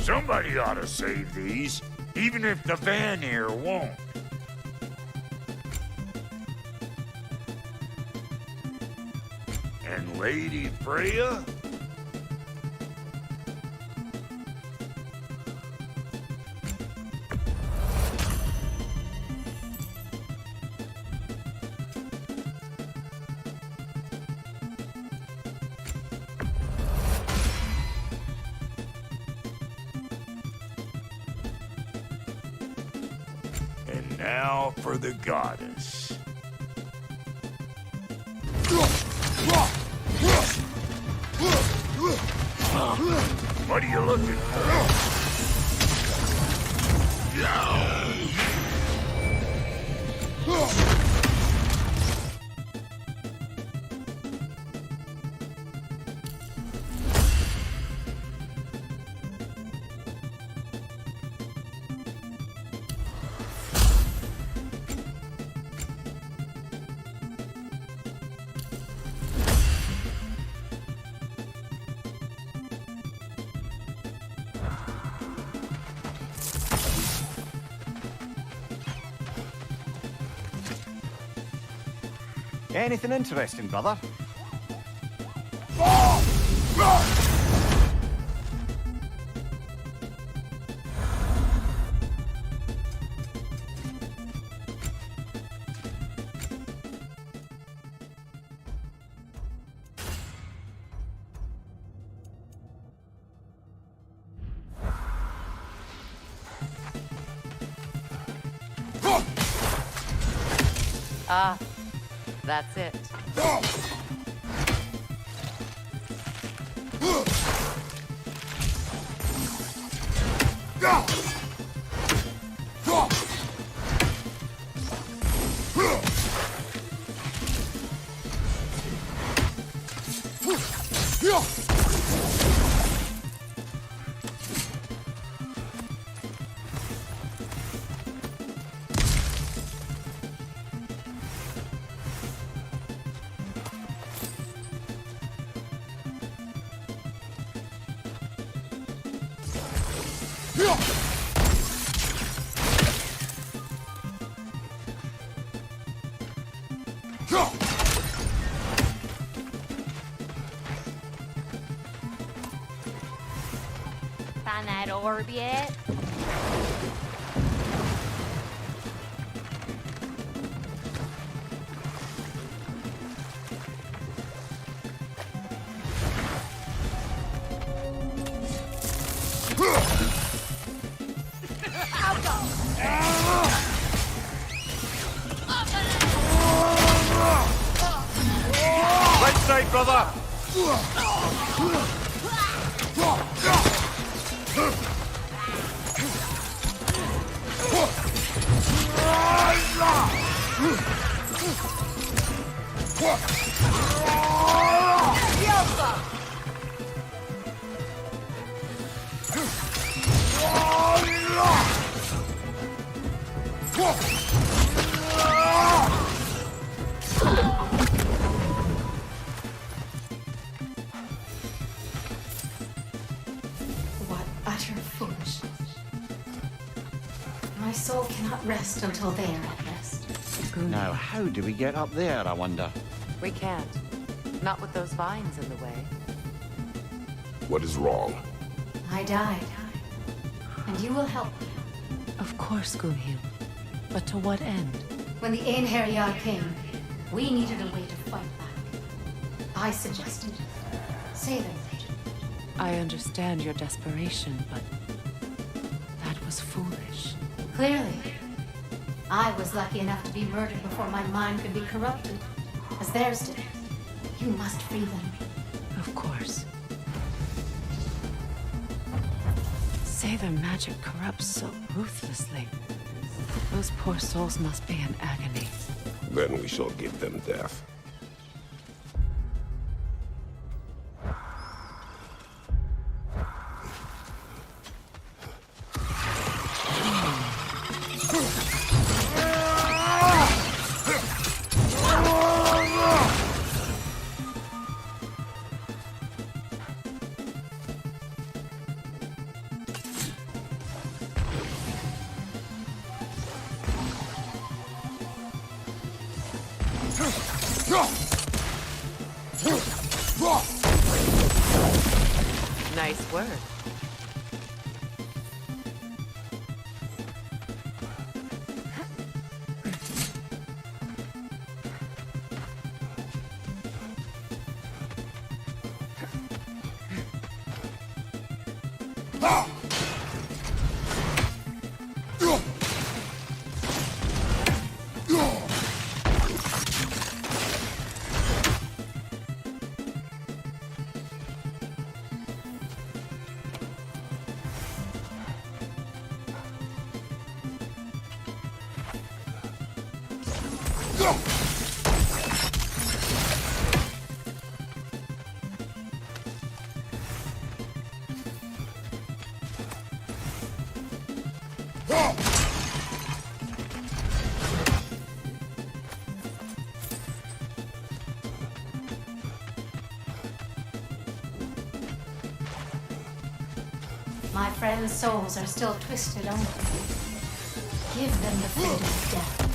Somebody ought to save these, even if the van here won't. And Lady Freya? And now for the goddess. What are you looking for? Anything interesting, brother? Ah, that's it. Find that orb yet? Right side, brother! What utter foolishness. My soul cannot rest until they are at rest. Now, how do we get up there, I wonder? We can't. Not with those vines in the way. What is wrong? I died. And you will help me. Of course, Gunhild. But to what end? When the Einherjar came, we needed a way to fight back. I suggested say them. I understand your desperation, but that was foolish. Clearly. I was lucky enough to be murdered before my mind could be corrupted, as theirs did. You must free them. Of course. Say their magic corrupts so ruthlessly. Those poor souls must be in agony. Then we shall give them death. Nice work. My friends' souls are still twisted onward. Give them the fate of death.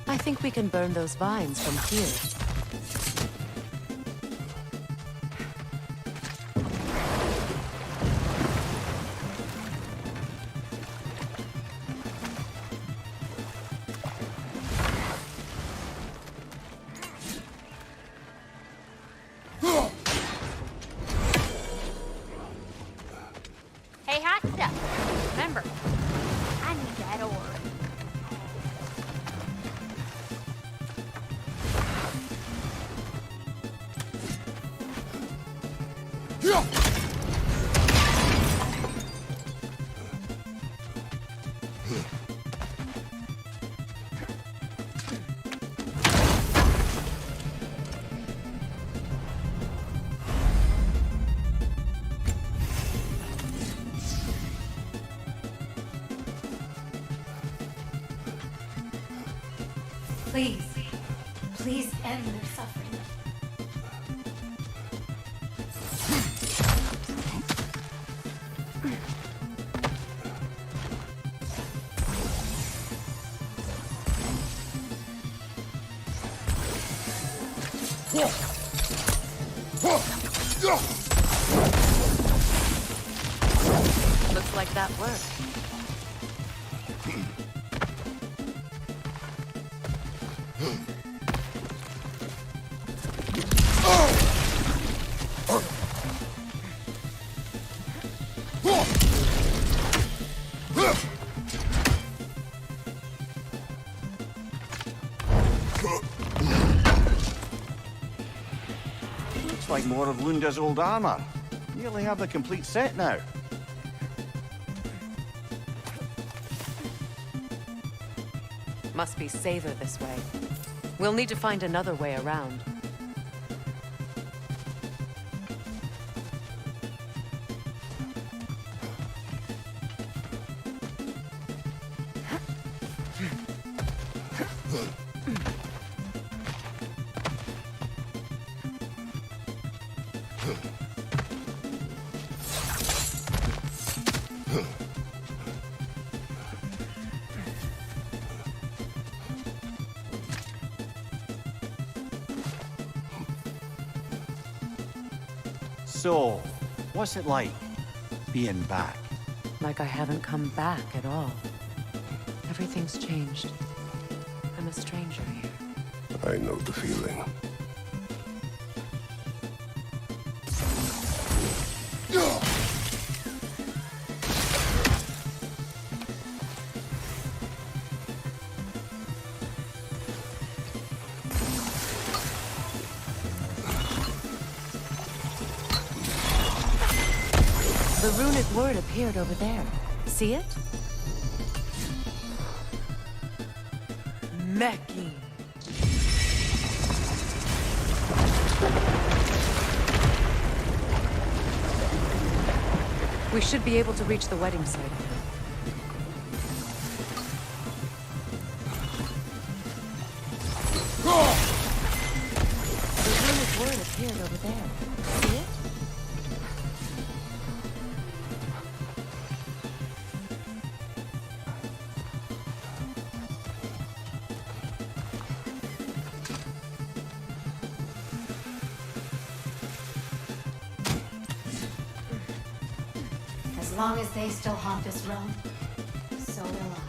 I think we can burn those vines from here. Hey, hot stuff. Remember, I need that ore. Please, please end their suffering. Looks like that worked. Looks like more of Lunda's old armor. Nearly have the complete set now. Must be safer this way. We'll need to find another way around. So, what's it like, being back? Like I haven't come back at all. Everything's changed. I'm a a stranger here. I know the feeling. The runic word appeared over there. See it? Meki. We should be able to reach the wedding site. The runic word appeared over there. See it? As long as they still haunt this realm, so will I.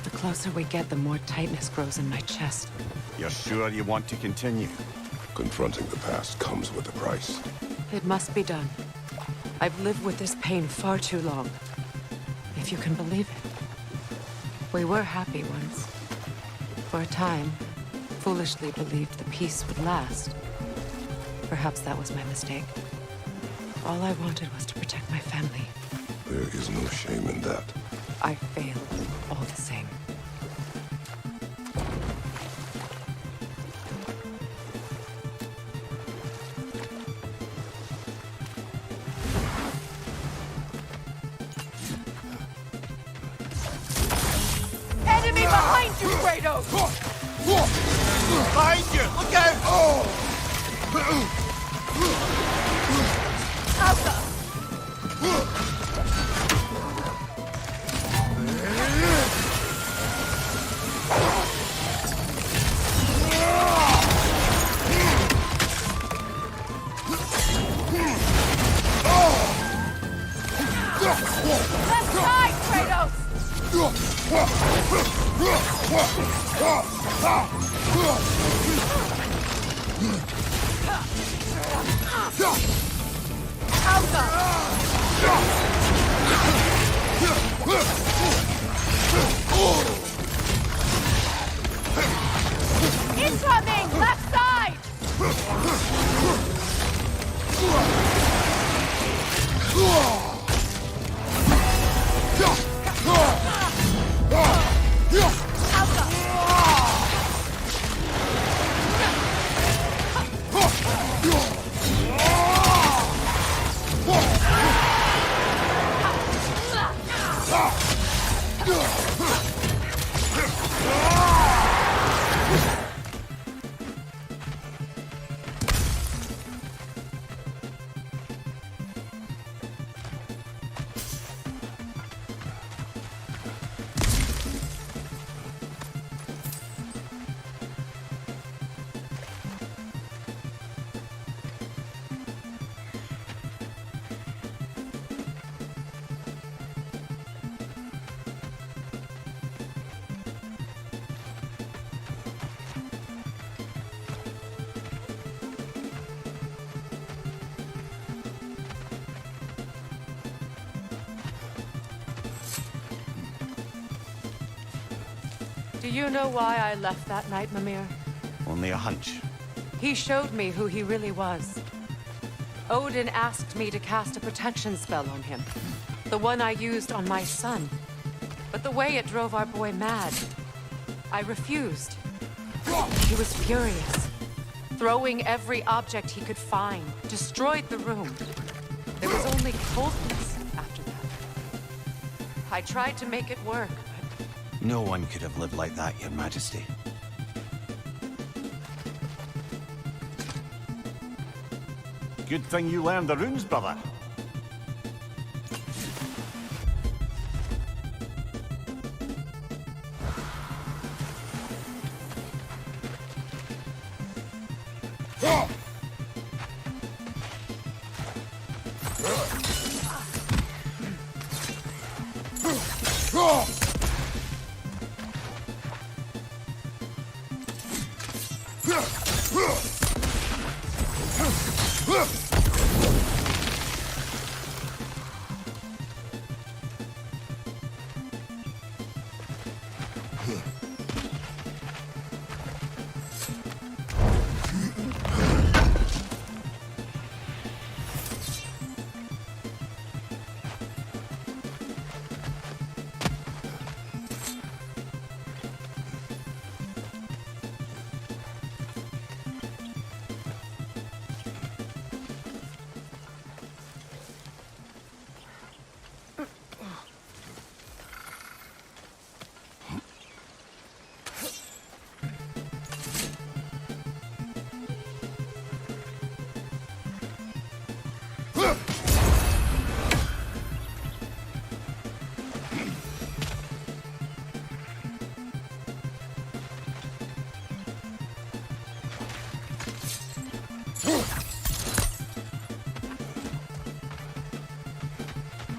The closer we get, the more tightness grows in my chest. You're sure you want to continue? Confronting the past comes with a price. It must be done. I've lived with this pain far too long. If you can believe it. We were happy once. For a time, foolishly believed the peace would last. Perhaps that was my mistake. All I wanted was to protect my family. There is no shame in that. I failed, all the same. Enemy behind you, Kratos! Behind you! Look out! Left side, Kratos! Incoming! Left side! Do you know why I left that night, Mimir? Only a hunch. He showed me who he really was. Odin asked me to cast a protection spell on him. The one I used on my son. But the way it drove our boy mad, I refused. He was furious, throwing every object he could find, destroyed the room. There was only coldness after that. I tried to make it work, but... No one could have lived like that, Your Majesty. Good thing you learned the runes, brother.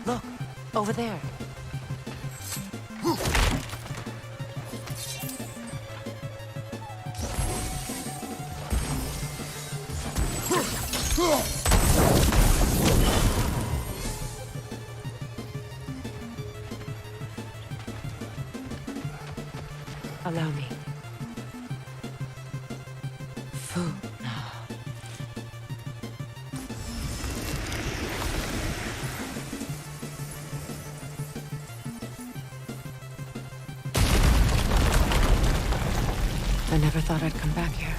Look, over there. Allow me. Food. I never thought I'd come back here.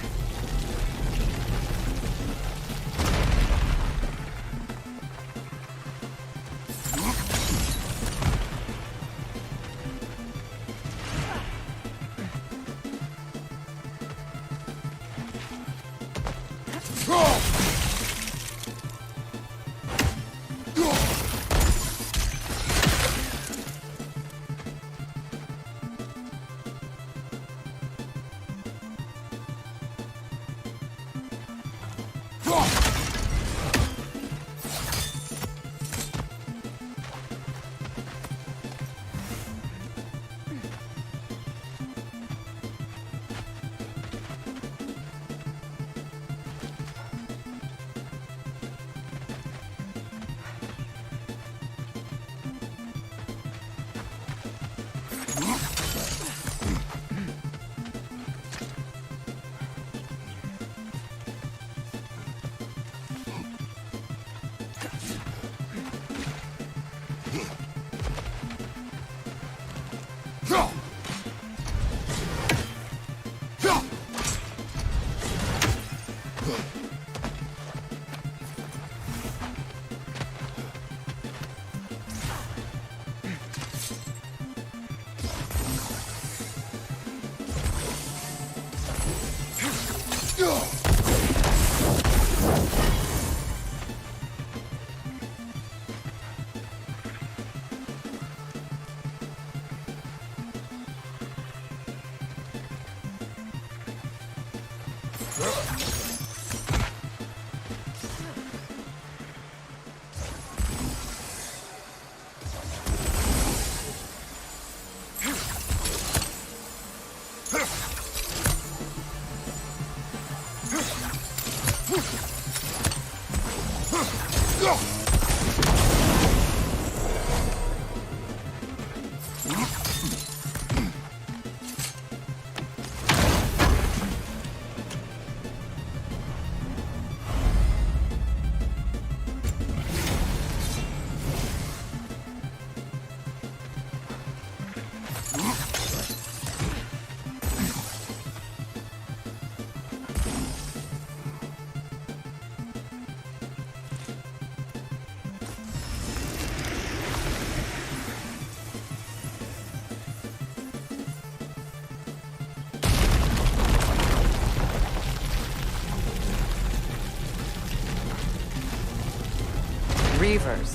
Reavers,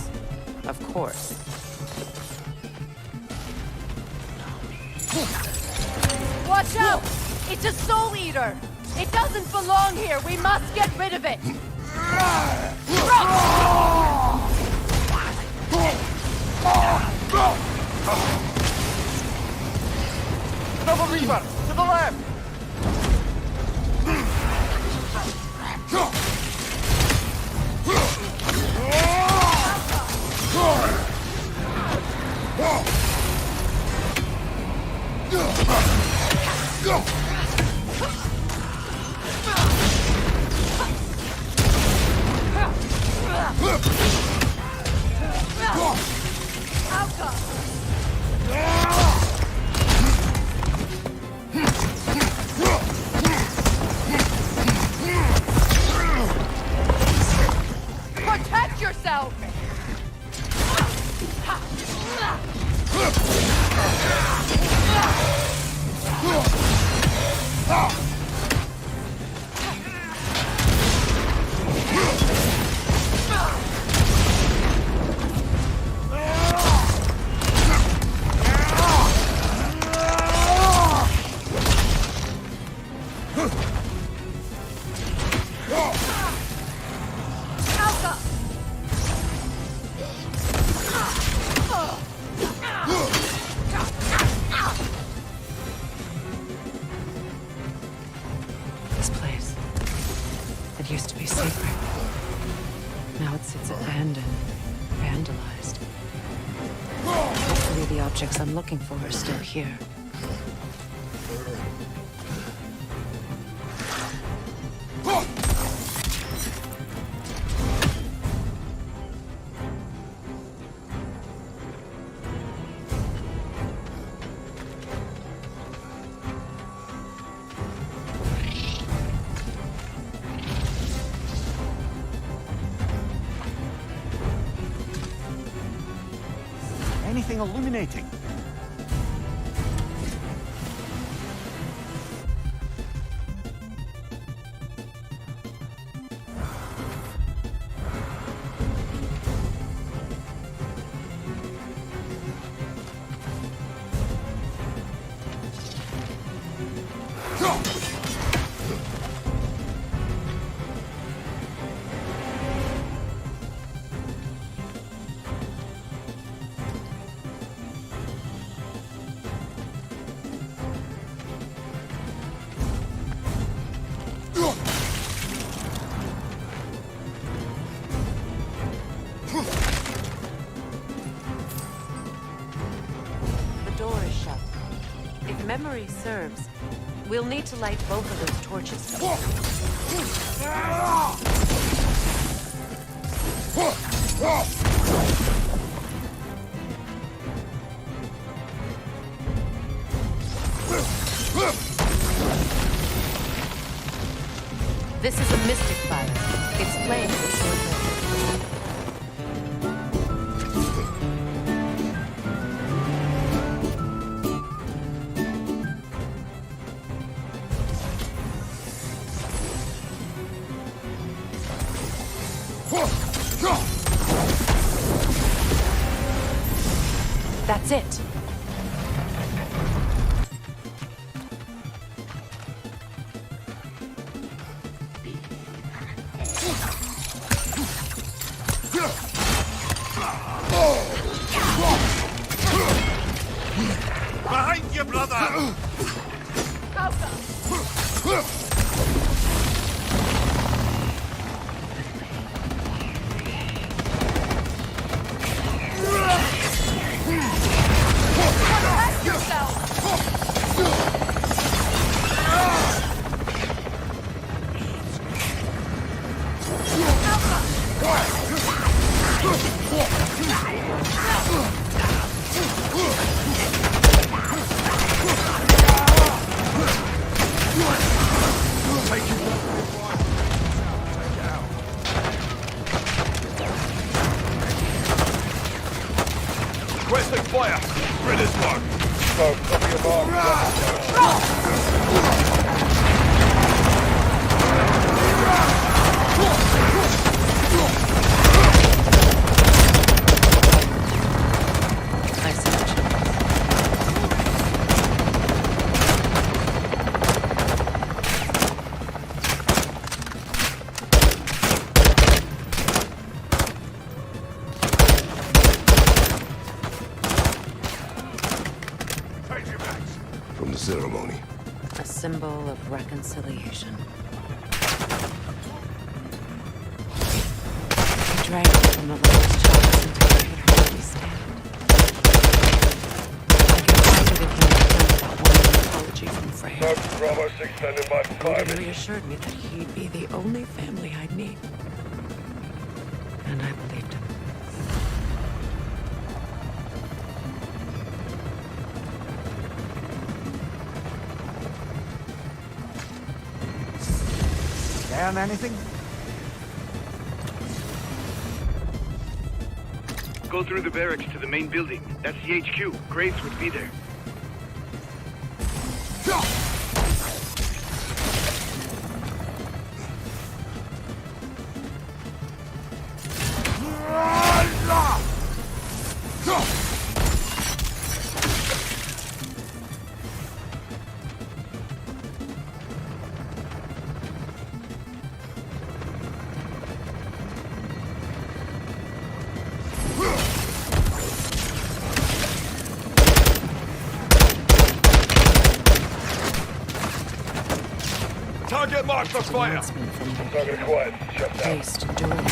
of course. Watch out! It's a soul eater! It doesn't belong here! We must get rid of it! Another Reaver! To the left! Protect yourself! This place. It used to be sacred. Now it sits abandoned, vandalized. Hopefully the objects I'm looking for are still here. Anything illuminating? Memory serves. We'll need to light both of those torches. This is a mystic fire. Its flame will short-lived. That's it. Behind you, brother! Requesting fire! Grid one! Oh, copy your mark. ceremony? A symbol of reconciliation. He drank from the lover's chalice until I could hardly stand. I confided in him without one apology from Freya. Sergeant Bravo 6 standing by for 5 Odin minutes. reassured me that he'd be the only family I'd need. And I believed him. Learn anything? Go through the barracks to the main building. That's the HQ. Graves would be there. Target marked for fire! Announcement from their Target acquired. Shut down. base to Durham.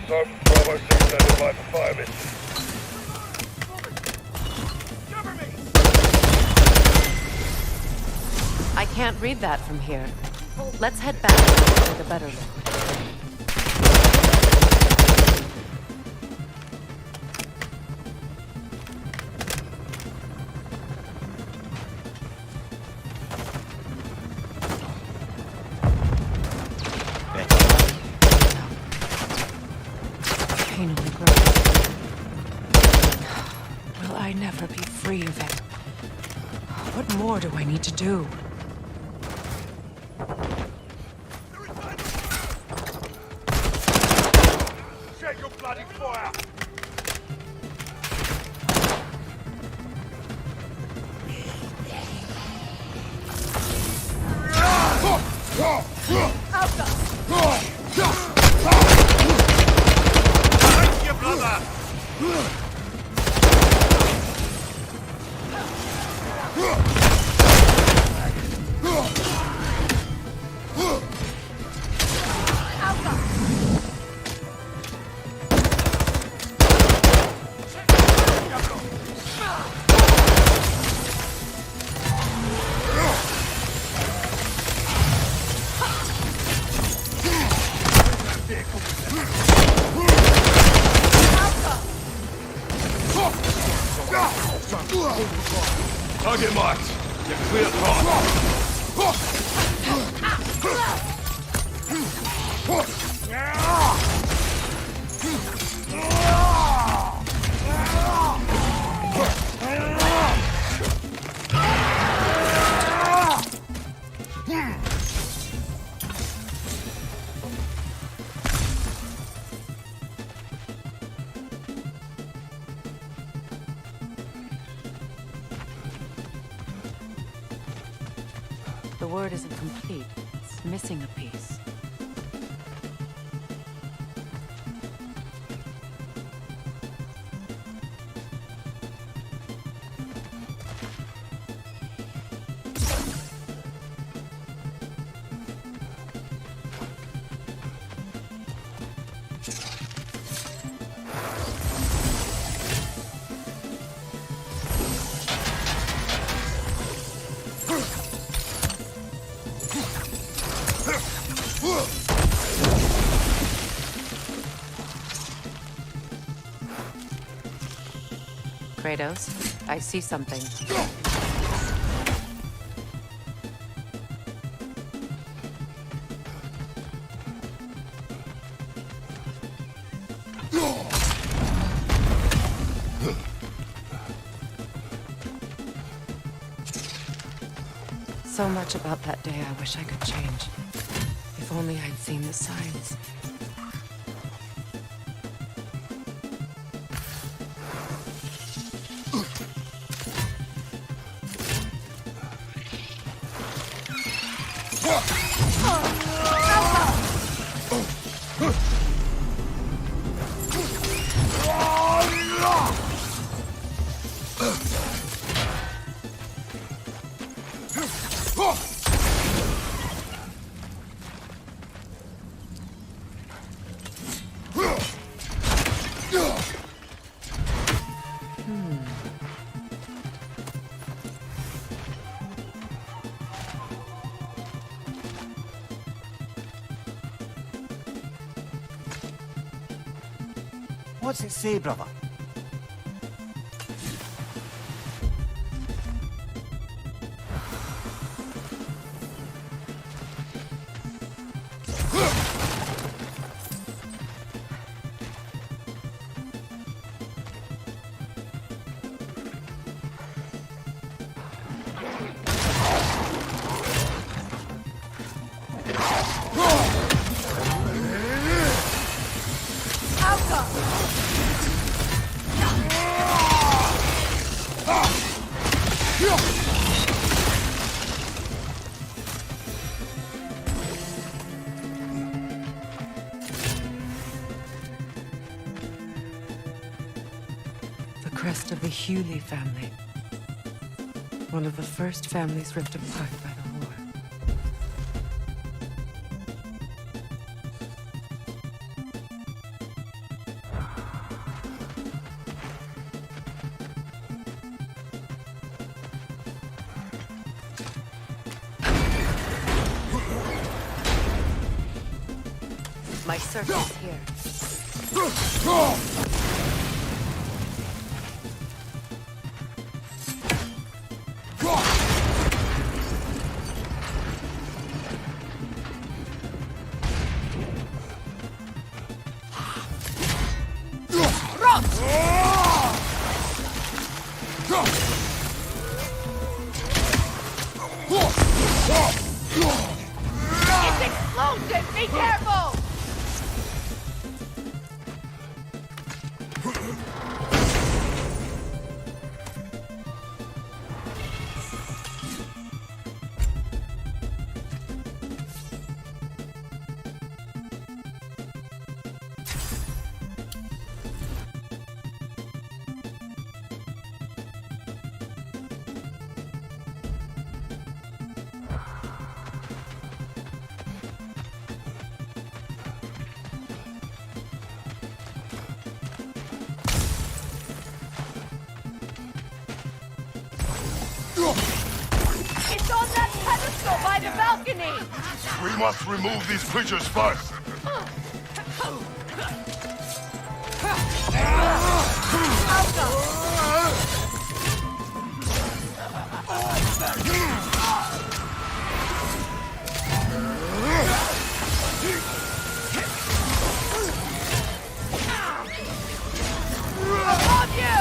Sergeant Bravo 6 standing by for 5 minutes. I can't read that from here. Let's head back and take a better look. Pain only grows. Will I never be free of it? What more do I need to do? Check your bloody fire! Thank you, brother! Target marked. You're clear hot. The word isn't complete. It's missing a piece. Kratos, I see something. So much about that day I wish I could change. If only I'd seen the signs. What's it say, brother? The crest of the Hewley family. One of the first families ripped apart by the war. My circle's here. It's explosive! Be careful! It's on that pedestal by the balcony! We must remove these creatures first. On you!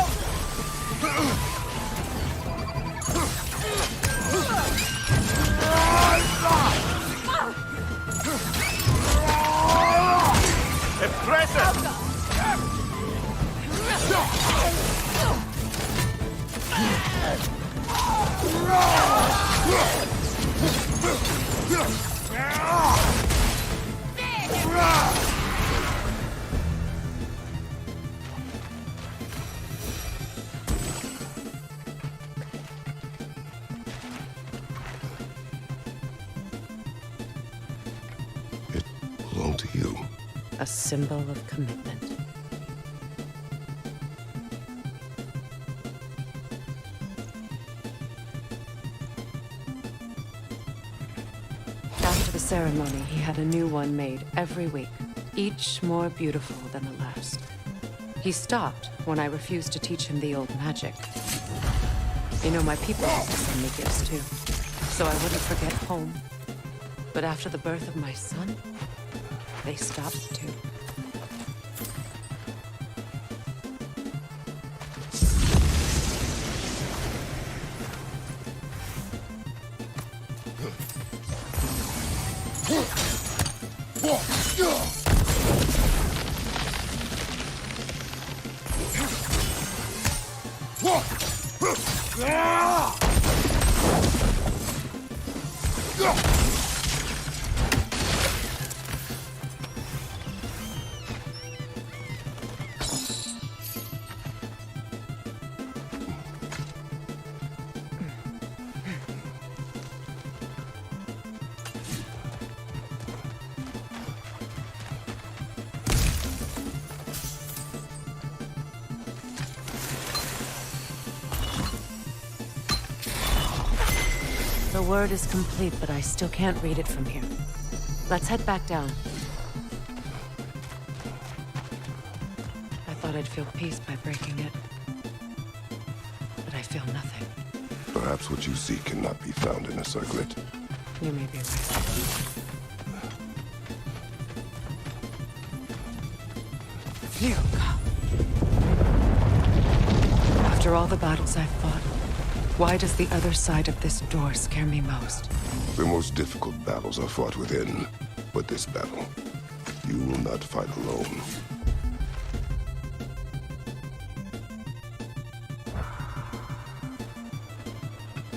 It belonged to you. A symbol of commitment. After the ceremony, he had a new one made every week, each more beautiful than the last. He stopped when I refused to teach him the old magic. You know, my people used to send me gifts too, so I wouldn't forget home. But after the birth of my son, they stopped too. The word is complete, but I still can't read it from here. Let's head back down. I thought I'd feel peace by breaking it. But I feel nothing. Perhaps what you seek cannot be found in a circlet. You may be right. Phew. After all the battles I've fought, why does the other side of this door scare me most? The most difficult battles are fought within, but this battle, you will not fight alone.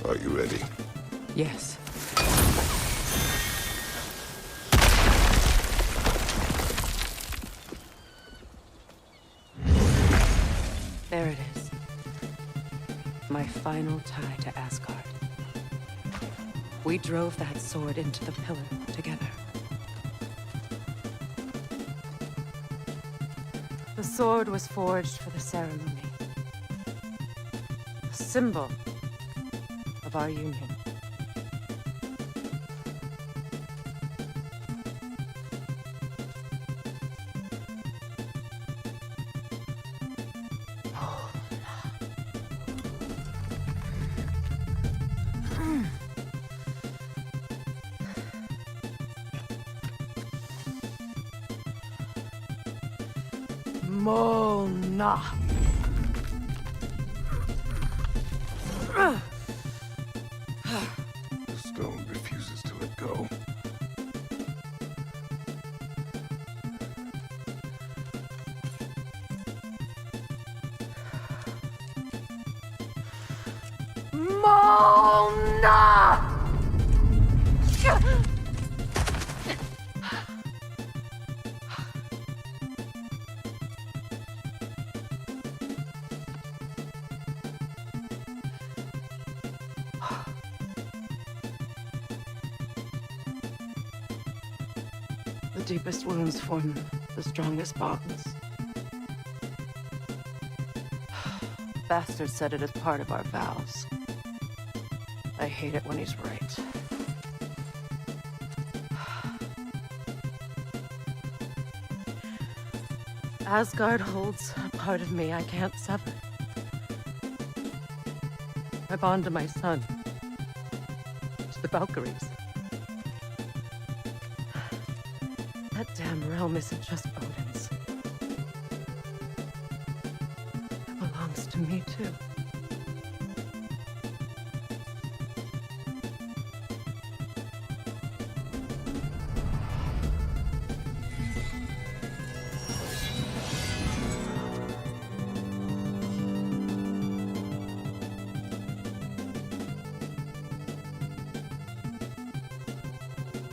Are you ready? Yes. There it is. My final tie to Asgard. We drove that sword into the pillar together. The sword was forged for the ceremony. A symbol of our union. Mona. The stone refuses to let go. Mona! The deepest wounds form the strongest bonds. Bastard said it as part of our vows. I hate it when he's right. Asgard holds a part of me I can't sever. I bond to my son, to the Valkyries. That damn realm isn't just Odin's. It belongs to me, too.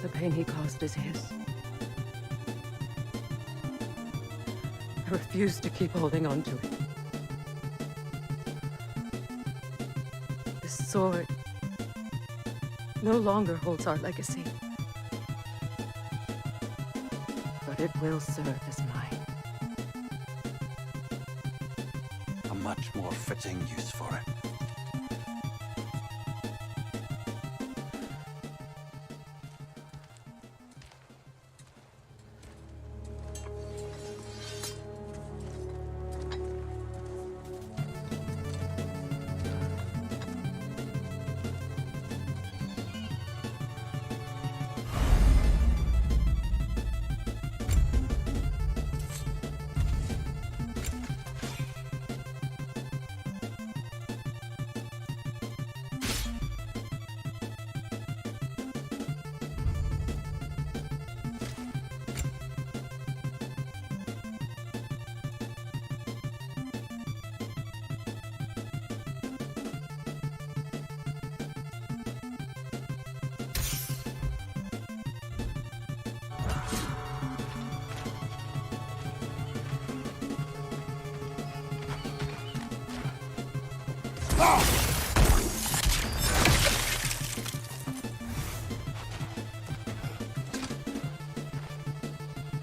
The pain he caused is his. I refuse to keep holding on to it. This sword no longer holds our legacy. But it will serve as mine. A much more fitting use for it.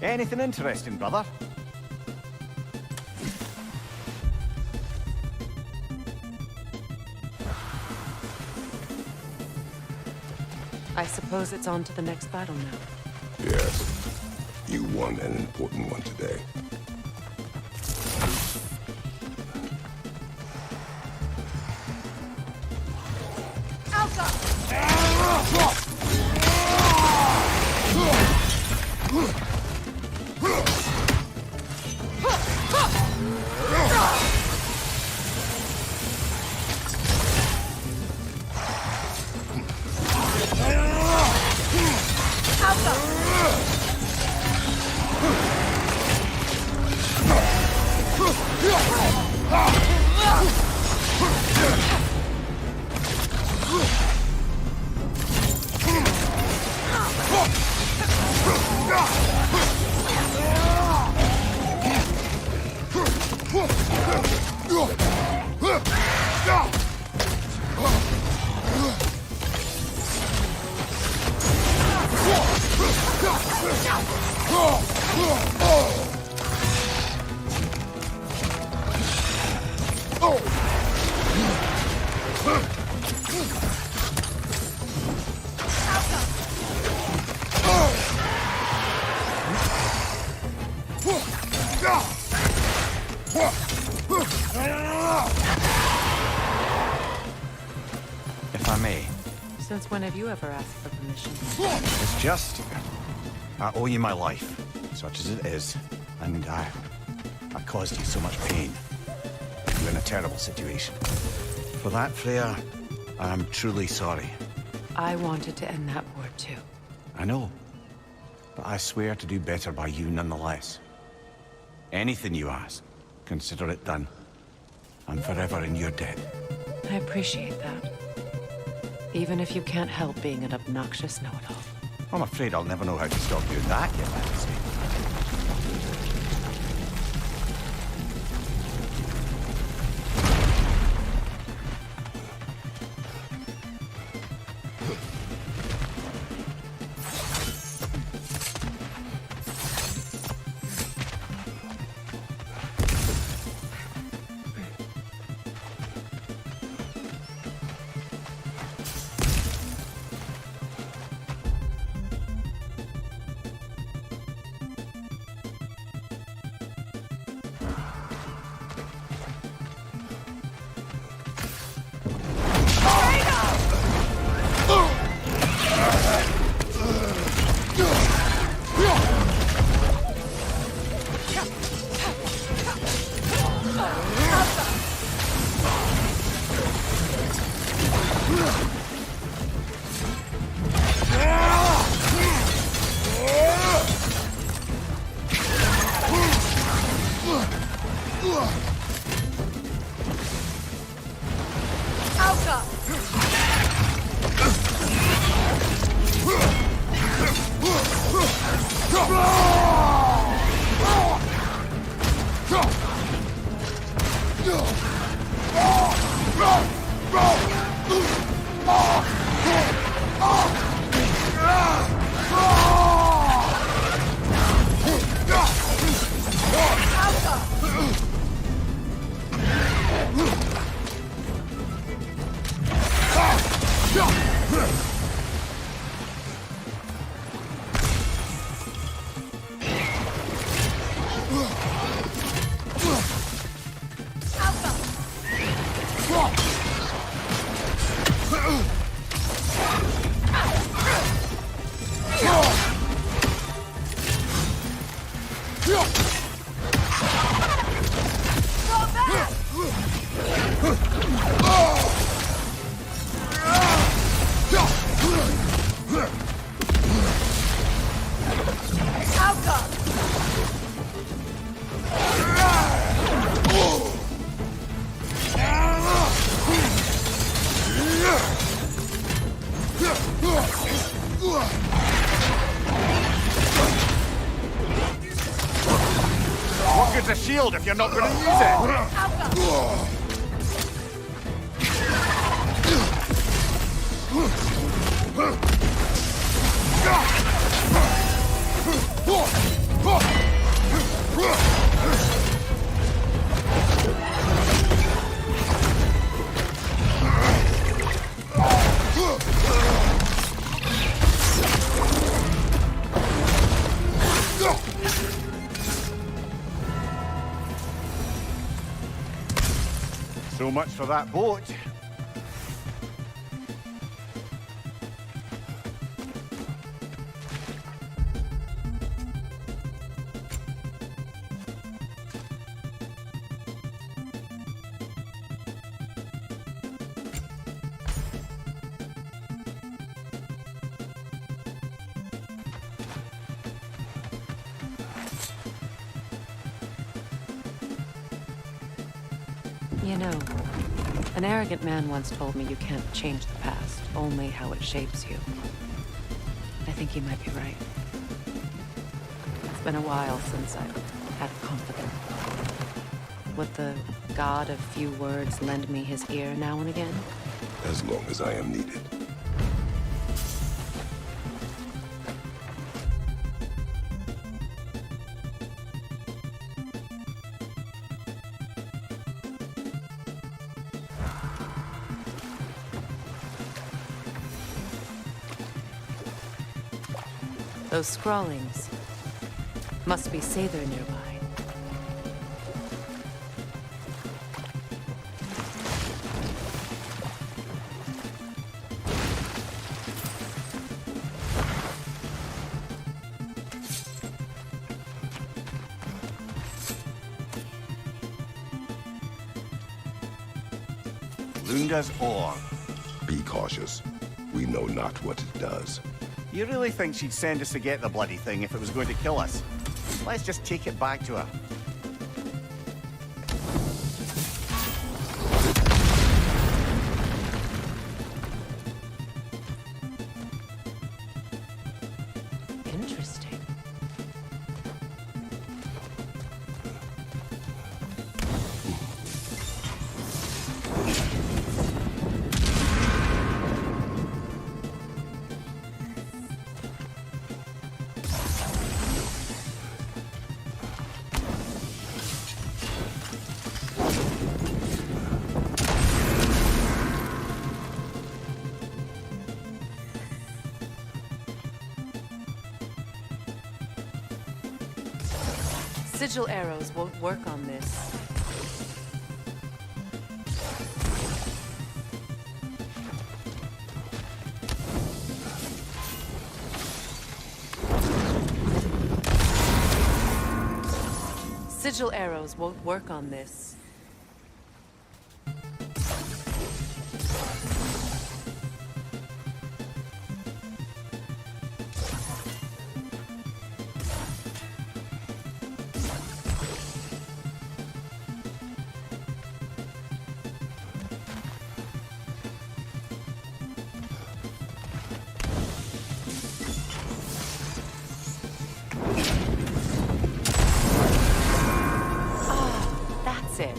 Anything interesting, brother? I suppose it's on to the next battle now. Yes. You won an important one today. If I may. Since when have you ever asked for permission? It's just... I owe you my life, such as it is. And I caused you so much pain. You're in a terrible situation. For that, Freya, I'm truly sorry. I wanted to end that war too. I know. But I swear to do better by you nonetheless. Anything you ask, consider it done. I'm forever in your debt. I appreciate that. Even if you can't help being an obnoxious know-it-all. I'm afraid I'll never know how to stop doing that, Your Majesty. What good's a shield if you're not going to use it? So much for that boat. You know, an arrogant man once told me you can't change the past, only how it shapes you. I think he might be right. It's been a while since I've had a confidant. Would the god of few words lend me his ear now and again? As long as I am needed. Those scrawlings must be Sather nearby. Lunda's ore. Be cautious. We know not what it does. You really think she'd send us to get the bloody thing if it was going to kill us? Let's just take it back to her. Interesting. Sigil arrows won't work on this. Sigil arrows won't work on this. That's it.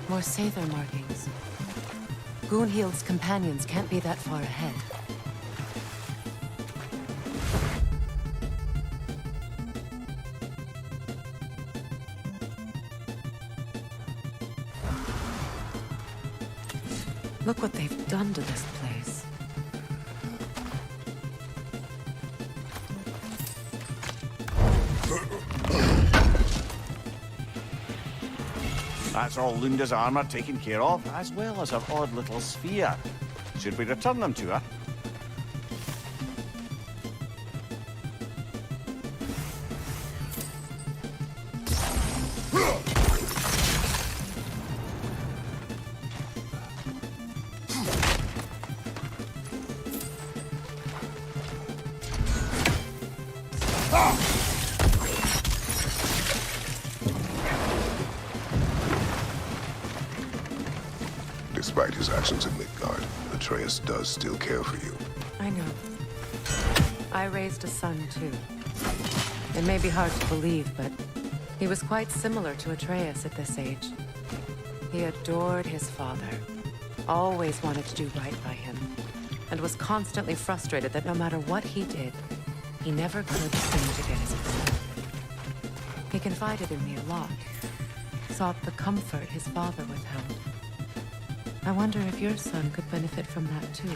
More Sather markings. Goonhield's companions can't be that far ahead. Look what they've done to this place. That's all Lunda's armor taken care of, as well as her odd little sphere. Should we return them to her? Despite his actions in Midgard, Atreus does still care for you. I know. I raised a son, too. It may be hard to believe, but he was quite similar to Atreus at this age. He adored his father, always wanted to do right by him, and was constantly frustrated that no matter what he did, he never could seem to get his way. He confided in me a lot, sought the comfort his father withheld. I wonder if your son could benefit from that, too.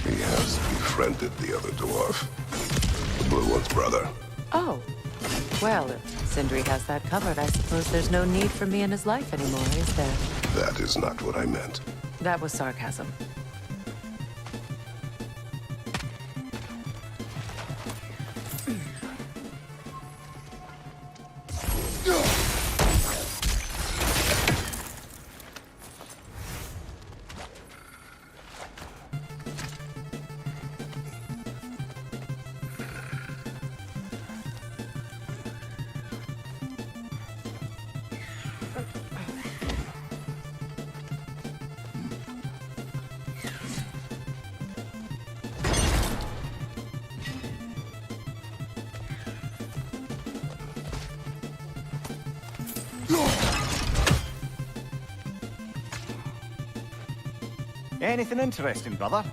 He has befriended the other dwarf. The blue one's brother. Oh. Well, if Sindri has that covered, I suppose there's no need for me in his life anymore, is there? That is not what I meant. That was sarcasm. Anything interesting, brother?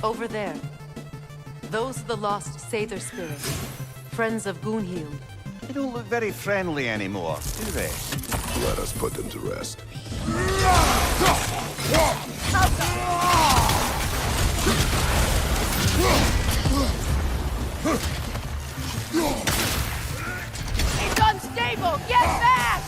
Over there. Those are the lost Sather spirits. Friends of Gunhild. They don't look very friendly anymore, do they? Let us put them to rest. It's unstable! Get back!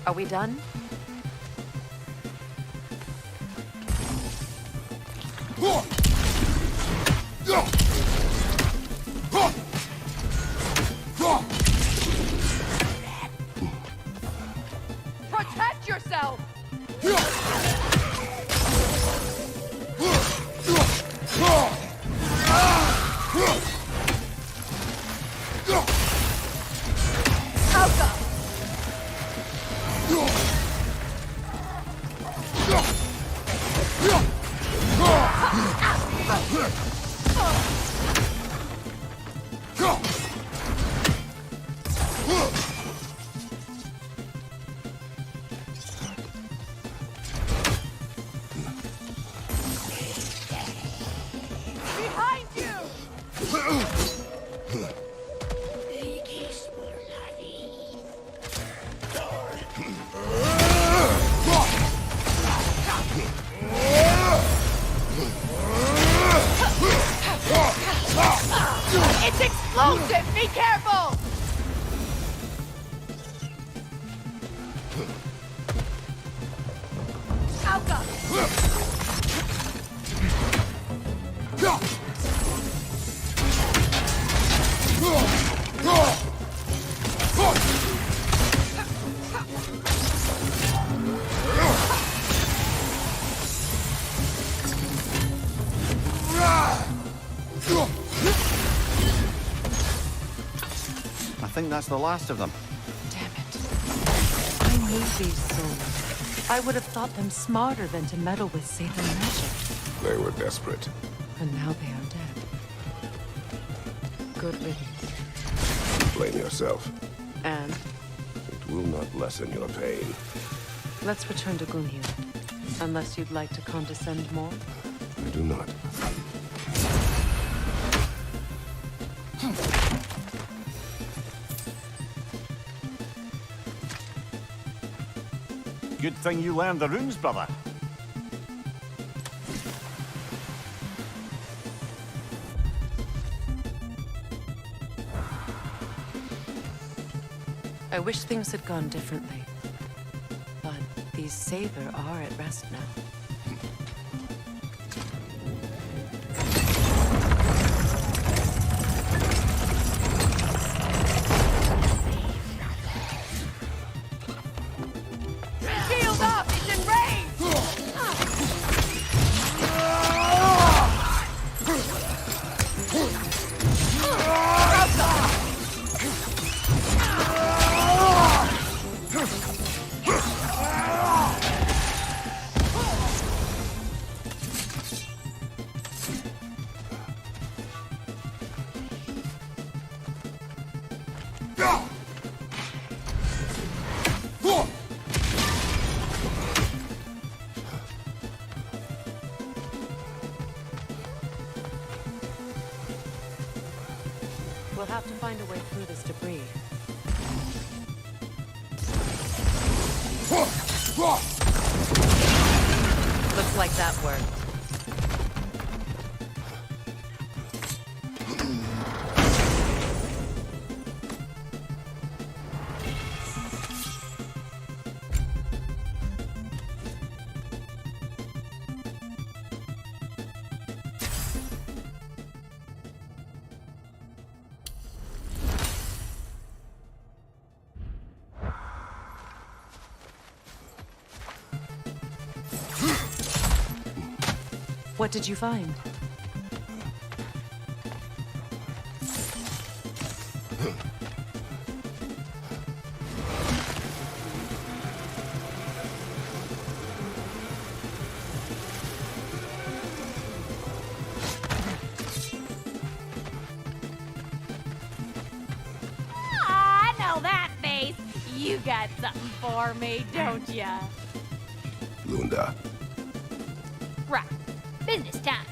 Are we done? Protect yourself! Behind you! It's explosive! Be careful! Alka! I think that's the last of them. Damn it. I knew these souls. I would have thought them smarter than to meddle with Sathan magic. They were desperate. And now they are dead. Good riddance. Blame yourself. And It will not lessen your pain. let's return to Gunhild. Unless you'd like to condescend more. I do not. Good thing you learned the runes, brother. I wish things had gone differently. But these Saber are at rest now. Shield up! It's enraged! We'll have to find a way through this debris. Looks like that worked. What did you find? I know that face. You got something for me, don't ya? Lunda. Right. Business time.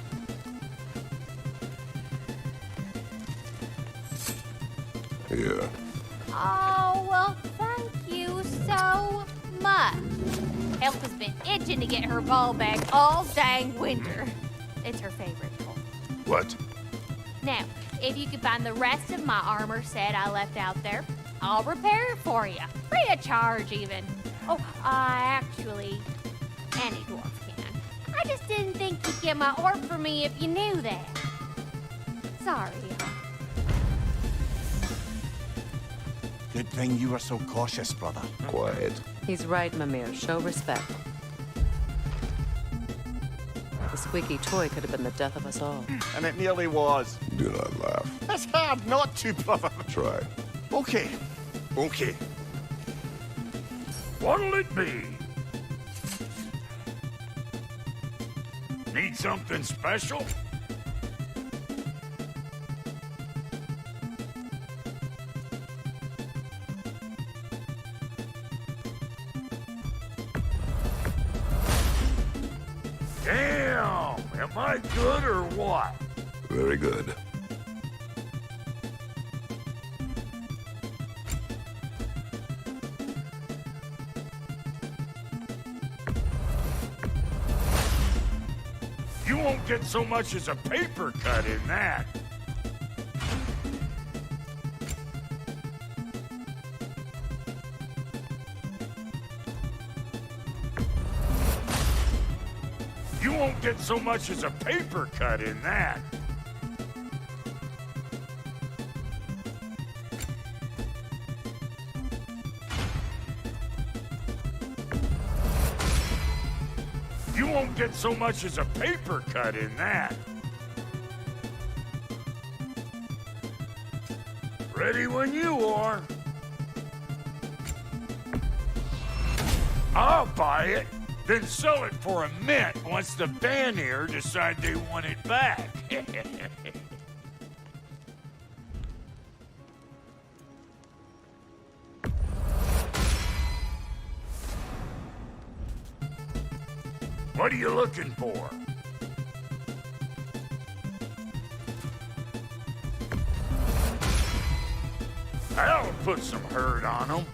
Here. Oh, well, thank you so much. Help has been itching to get her ball back all dang winter. It's her favorite toy. What? Now, if you could find the rest of my armor set I left out there, I'll repair it for you. Free of charge, even. Oh, actually, any dwarf can. I just didn't think you'd get my orb for me if you knew that. Sorry, y'all. Good thing you were so cautious, brother. Quiet. He's right, Mimir. Show respect. The squeaky toy could have been the death of us all. And it nearly was. Do not laugh. It's hard not to, brother. Try. Okay. Okay. What'll it be? Need something special? Damn! Am I good or what? Very good. You won't get so much as a paper cut in that. You won't get so much as a paper cut in that. You won't get so much as a paper cut in that. Ready when you are. I'll buy it. Then sell it for a mint once the Vanir decide they want it back. What are you looking for? That'll put some hurt on them.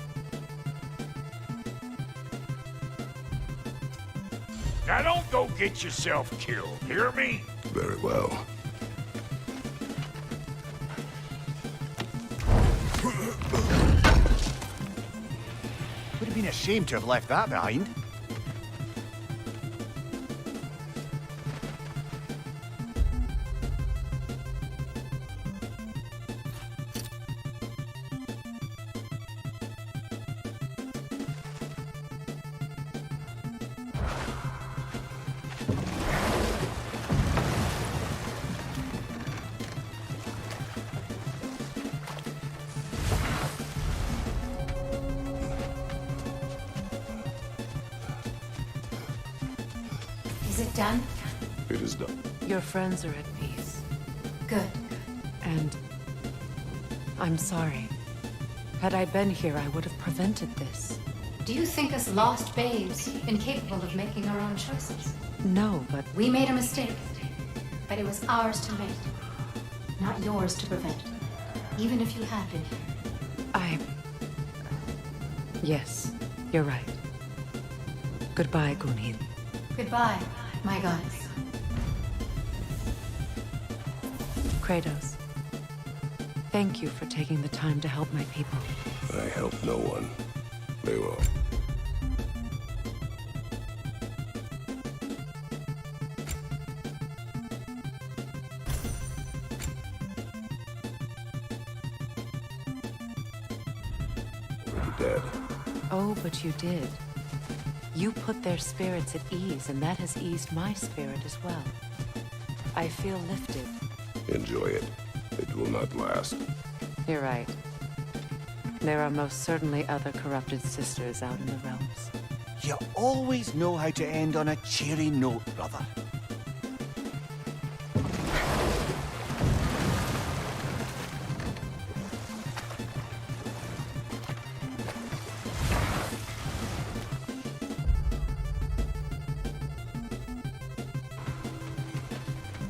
Now don't go get yourself killed, hear me? Very well. Would have been a shame to have left that behind. Is it done? It is done. Your friends are at peace. Good. And I'm sorry. Had I been here, I would have prevented this. Do you think us lost babes, incapable of making our own choices? No, but We made a mistake, but it was ours to make, not yours to prevent. Even if you had been here. Yes, you're right. Goodbye, Gunhild. Goodbye, my goddess. Kratos. Thank you for taking the time to help my people. I help no one. They will. Dead. Oh, but you did. You put their spirits at ease, and that has eased my spirit as well. I feel lifted. Enjoy it. It will not last. You're right. There are most certainly other corrupted sisters out in the realms. You always know how to end on a cheery note, brother.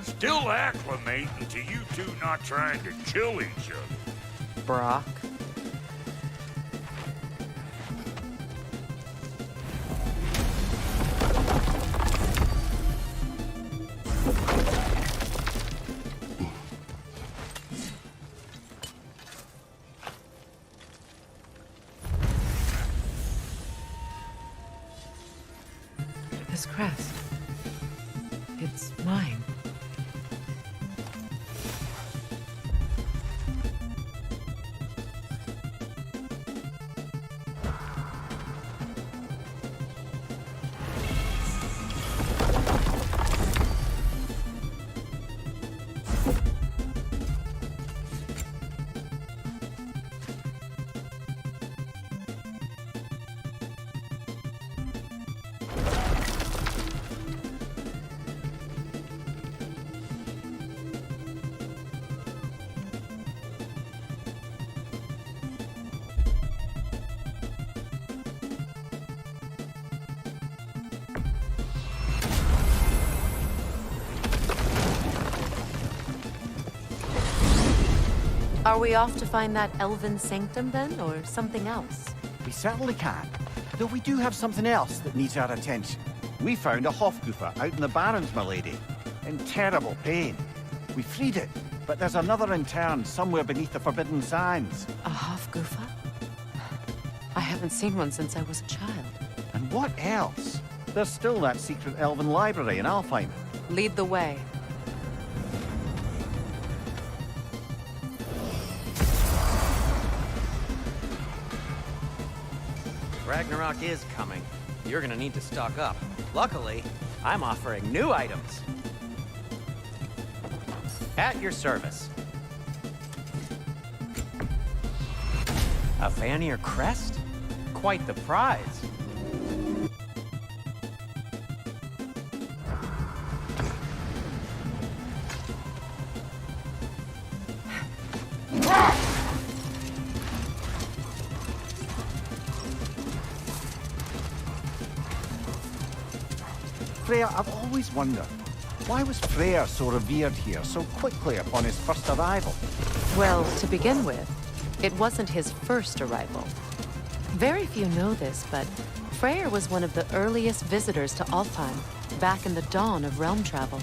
Still acclimating to you two not trying to kill each other. Brock? This crest. It's mine. Are we off to find that elven sanctum then, or something else? We certainly can. Though we do have something else that needs our attention. We found a Hofgufa out in the Barrens, my lady. In terrible pain. We freed it, but there's another intern somewhere beneath the Forbidden Sands. A Hofgufa? I haven't seen one since I was a child. And what else? There's still that secret elven library in Alfheim. Lead the way. Ragnarok is coming. You're gonna need to stock up. Luckily, I'm offering new items. At your service. A Vanir crest? Quite the prize. Freya, I've always wondered, why was Freyr so revered here so quickly upon his first arrival? Well, to begin with, it wasn't his first arrival. Very few know this, but Freyr was one of the earliest visitors to Alfheim, back in the dawn of realm travel.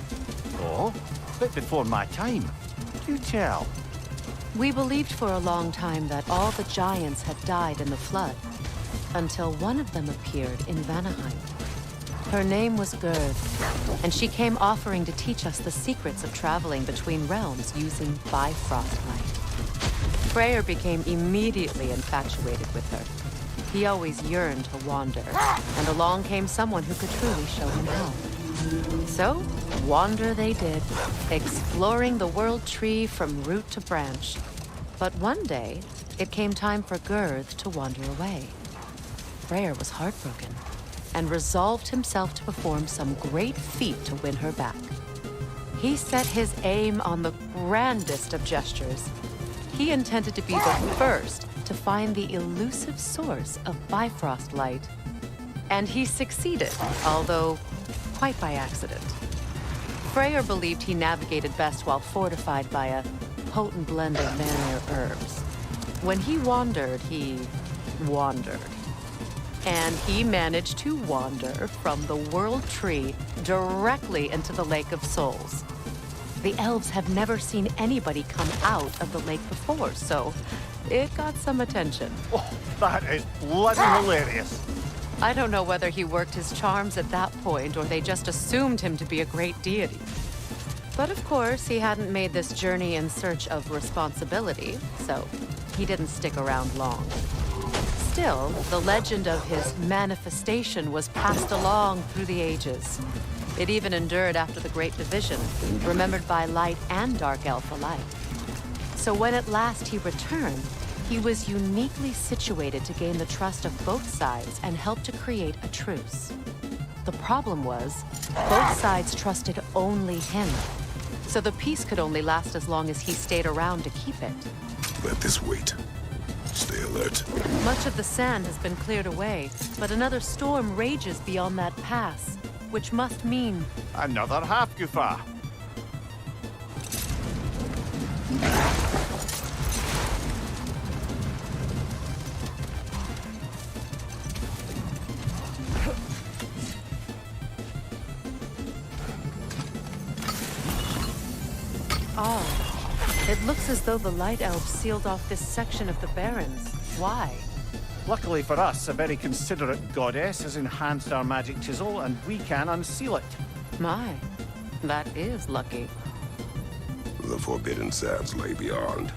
Oh, a bit before my time. Do tell. We believed for a long time that all the giants had died in the flood, until one of them appeared in Vanaheim. Her name was Gerd, and she came offering to teach us the secrets of traveling between realms using Bifrost light. Freyr became immediately infatuated with her. He always yearned to wander, and along came someone who could truly show him how. So, wander they did, exploring the world tree from root to branch. But one day, it came time for Gerd to wander away. Freyr was heartbroken, and resolved himself to perform some great feat to win her back. He set his aim on the grandest of gestures. He intended to be the first to find the elusive source of Bifrost light. And he succeeded, although quite by accident. Freyr believed he navigated best while fortified by a potent blend of Vanir herbs. When he wandered, he wandered. And he managed to wander from the World Tree directly into the Lake of Souls. The elves have never seen anybody come out of the lake before, so it got some attention. Oh, that is bloody hilarious. I don't know whether he worked his charms at that point or they just assumed him to be a great deity. But of course, he hadn't made this journey in search of responsibility, so he didn't stick around long. Still, the legend of his manifestation was passed along through the ages. It even endured after the Great Division, remembered by Light and Dark Elf alike. So when at last he returned, he was uniquely situated to gain the trust of both sides and help to create a truce. The problem was, both sides trusted only him. So the peace could only last as long as he stayed around to keep it. Let this wait. Stay alert. Much of the sand has been cleared away, but another storm rages beyond that pass, which must mean... Another half-goofer. It looks as though the Light Elves sealed off this section of the Barrens. Why? Luckily for us, a very considerate goddess has enhanced our magic chisel, and we can unseal it. My, that is lucky. The Forbidden Sands lay beyond.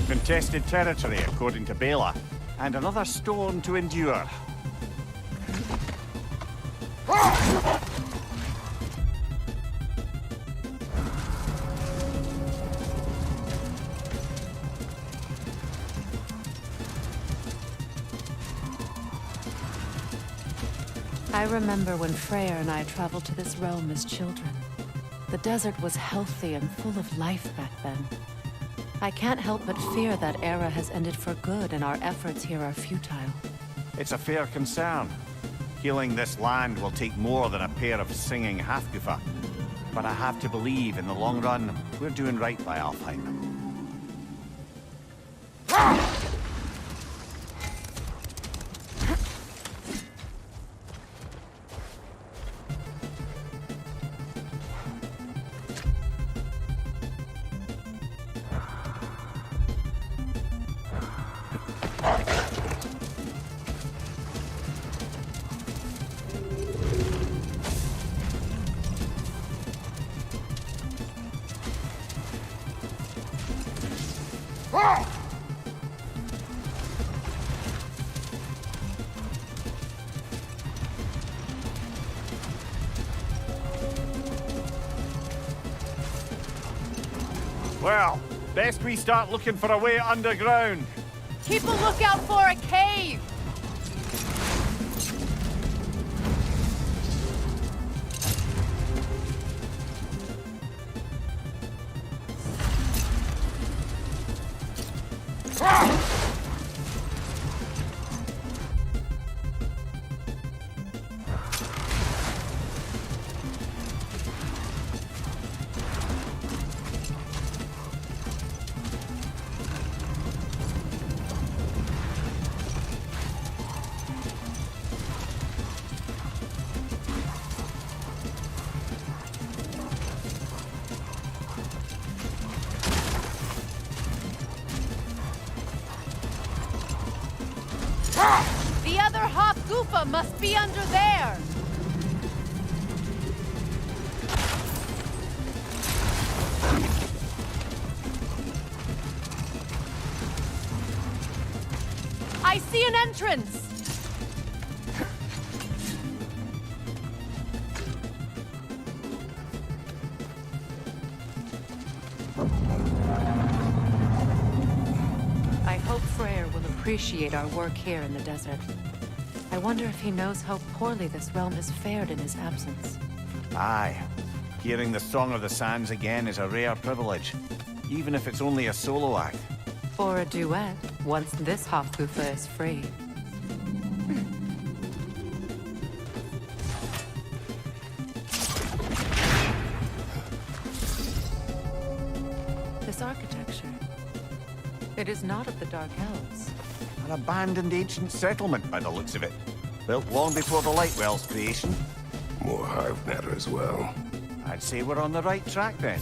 Contested territory, according to Bela, and another storm to endure. I remember when Freyr and I traveled to this realm as children. The desert was healthy and full of life back then. I can't help but fear that era has ended for good and our efforts here are futile. It's a fair concern. Healing this land will take more than a pair of singing half-goofer. But I have to believe, in the long run, we're doing right by Alfheim. Well, best we start looking for a way underground. Keep a lookout for a cave! Alpha must be under there! I see an entrance! I hope Freyr will appreciate our work here in the desert. I wonder if he knows how poorly this realm has fared in his absence. Aye. Hearing the Song of the Sands again is a rare privilege, even if it's only a solo act. Or a duet, once this Hofgufa is free. This architecture, it is not of the Dark Elves. An abandoned ancient settlement by the looks of it. Built long before the Lightwell's creation. More hive matter as well. I'd say we're on the right track then.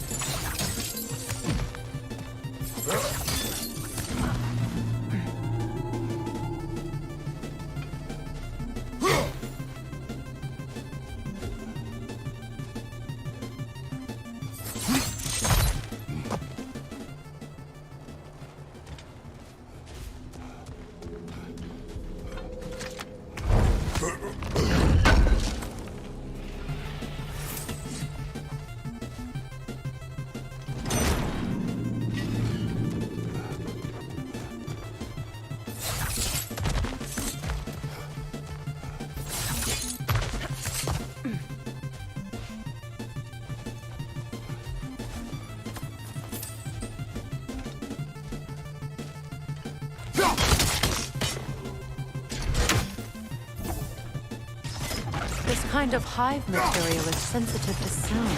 This kind of hive material is sensitive to sound.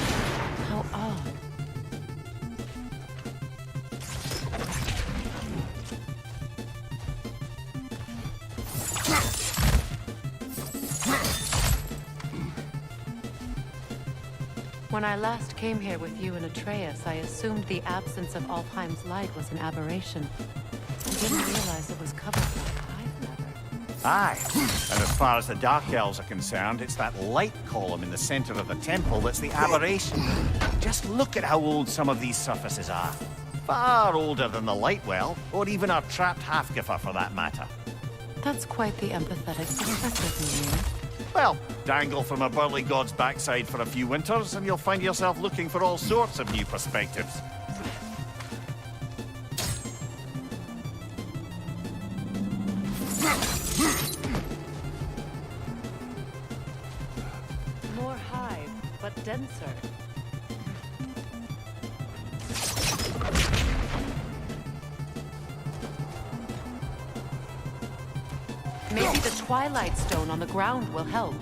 How odd. When I last came here with you and Atreus, I assumed the absence of Alfheim's light was an aberration. I didn't realize it was covered with hive matter. Aye. And as far as the Dark Elves are concerned, it's that light column in the center of the temple that's the aberration. Just look at how old some of these surfaces are. Far older than the Lightwell, or even our trapped Hafgifer for that matter. That's quite the empathetic perspective, Mimir. Well, dangle from a burly god's backside for a few winters, and you'll find yourself looking for all sorts of new perspectives. More hive, but denser. Maybe the Twilight Stone on the ground will help.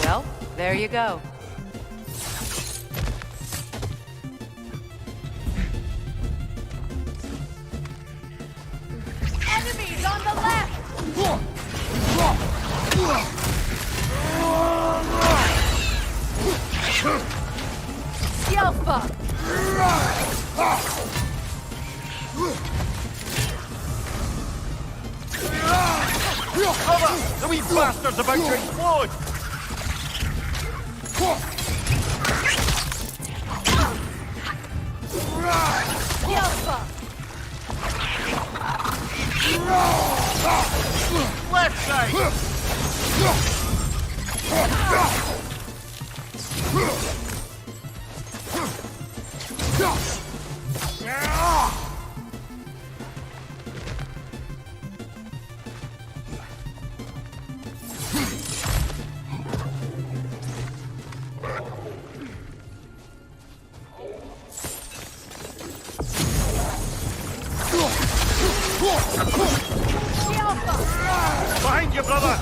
Well, there you go. Enemies on the left! Yelpa! Cover! The wee bastard's about to explode! Yelpa! Left side! Behind you, brother!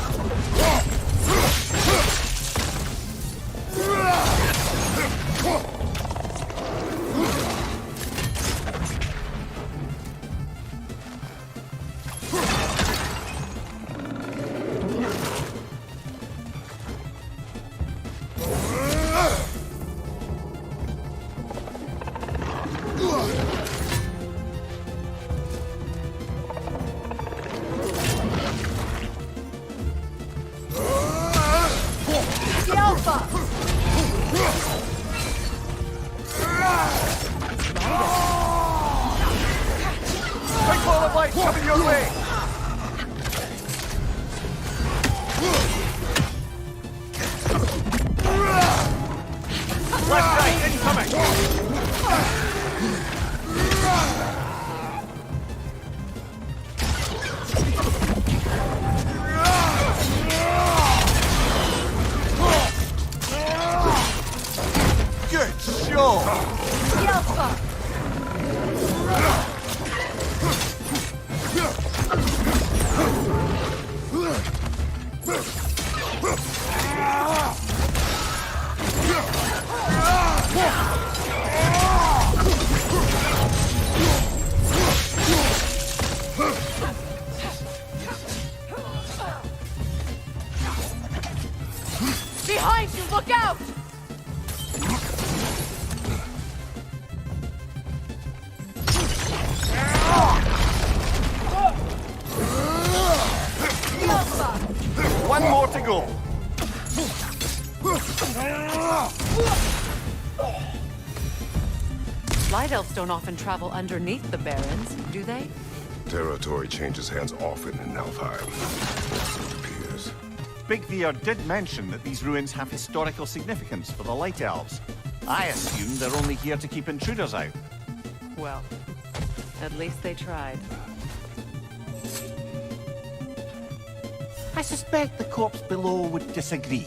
Allies coming your way! Left right, incoming! Good show! Yelpa! Behind you, look out! One more to go. Light elves don't often travel underneath the barrens, do they? Territory changes hands often in Alfheim. So it appears. Big Veer did mention that these ruins have historical significance for the Light Elves. I assume they're only here to keep intruders out. Well, at least they tried. I suspect the corpse below would disagree.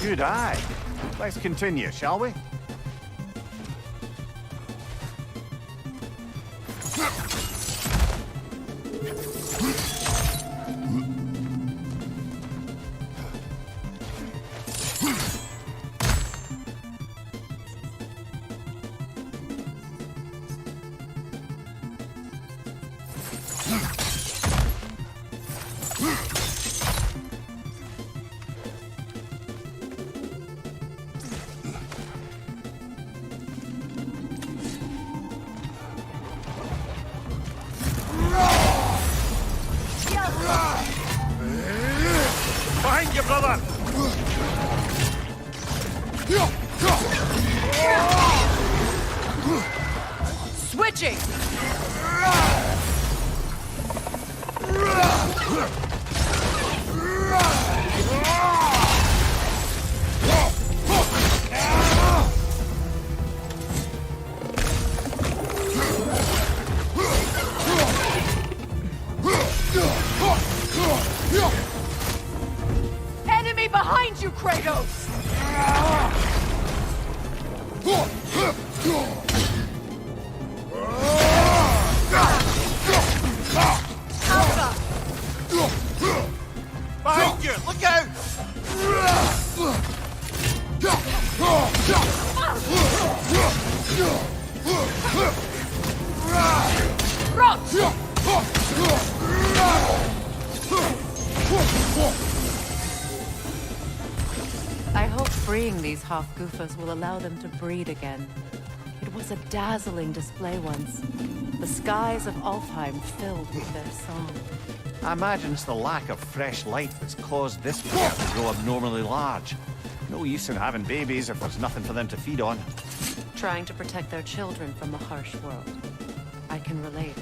Good eye. Let's continue, shall we? Behind you, brother! Switching! Enemy behind you, Kratos! Alpha! Behind you! Look out! I hope freeing these half-goofers will allow them to breed again. It was a dazzling display once. The skies of Alfheim filled with their song. I imagine it's the lack of fresh light that's caused this pair to grow abnormally large. No use in having babies if there's nothing for them to feed on. Trying to protect their children from a harsh world. I can relate.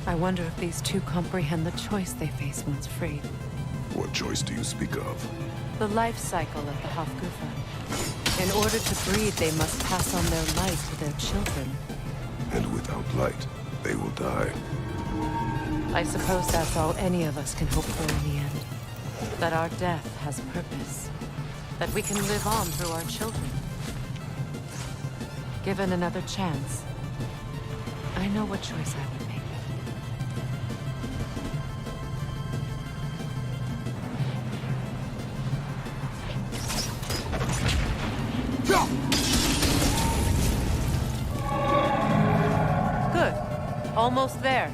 I wonder if these two comprehend the choice they face once freed. What choice do you speak of? The life cycle of the Hofgufa. In order to breed, they must pass on their light to their children. And without light, they will die. I suppose that's all any of us can hope for in the end. That our death has purpose. That we can live on through our children. Given another chance, I know what choice I would make. Good. Almost there.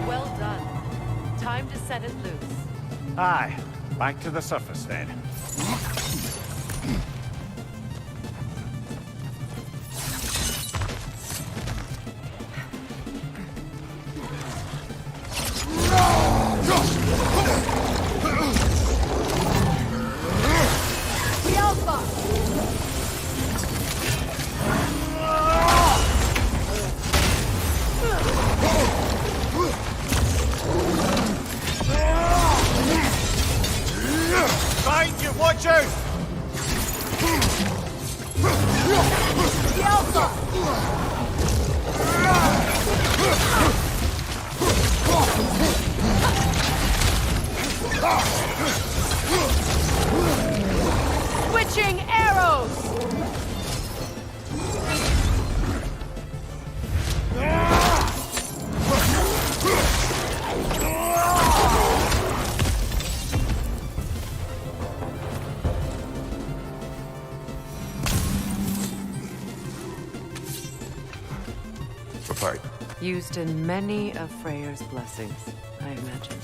Well done. Time to set it loose. Aye. Back to the surface then. The Alpha! Behind you, watch out! The Alpha! Switching arrows! A pipe. Used in many of Freyr's blessings, I imagine.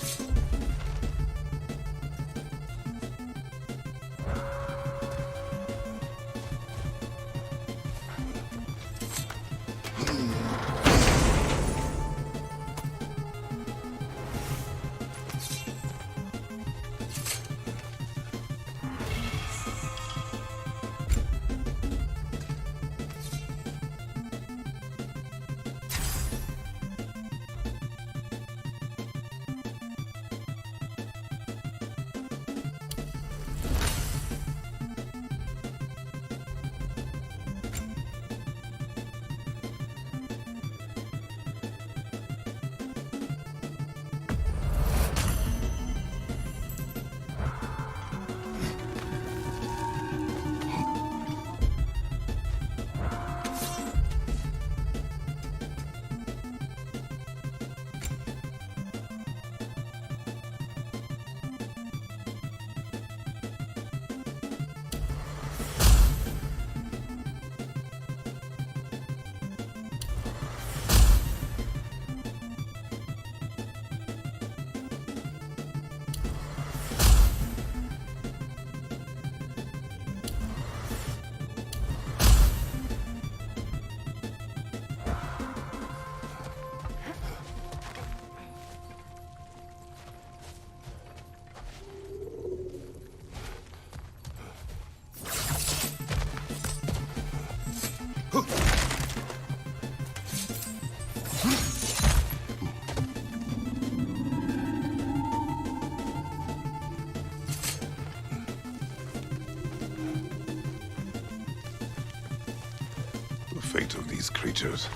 fate of these creatures.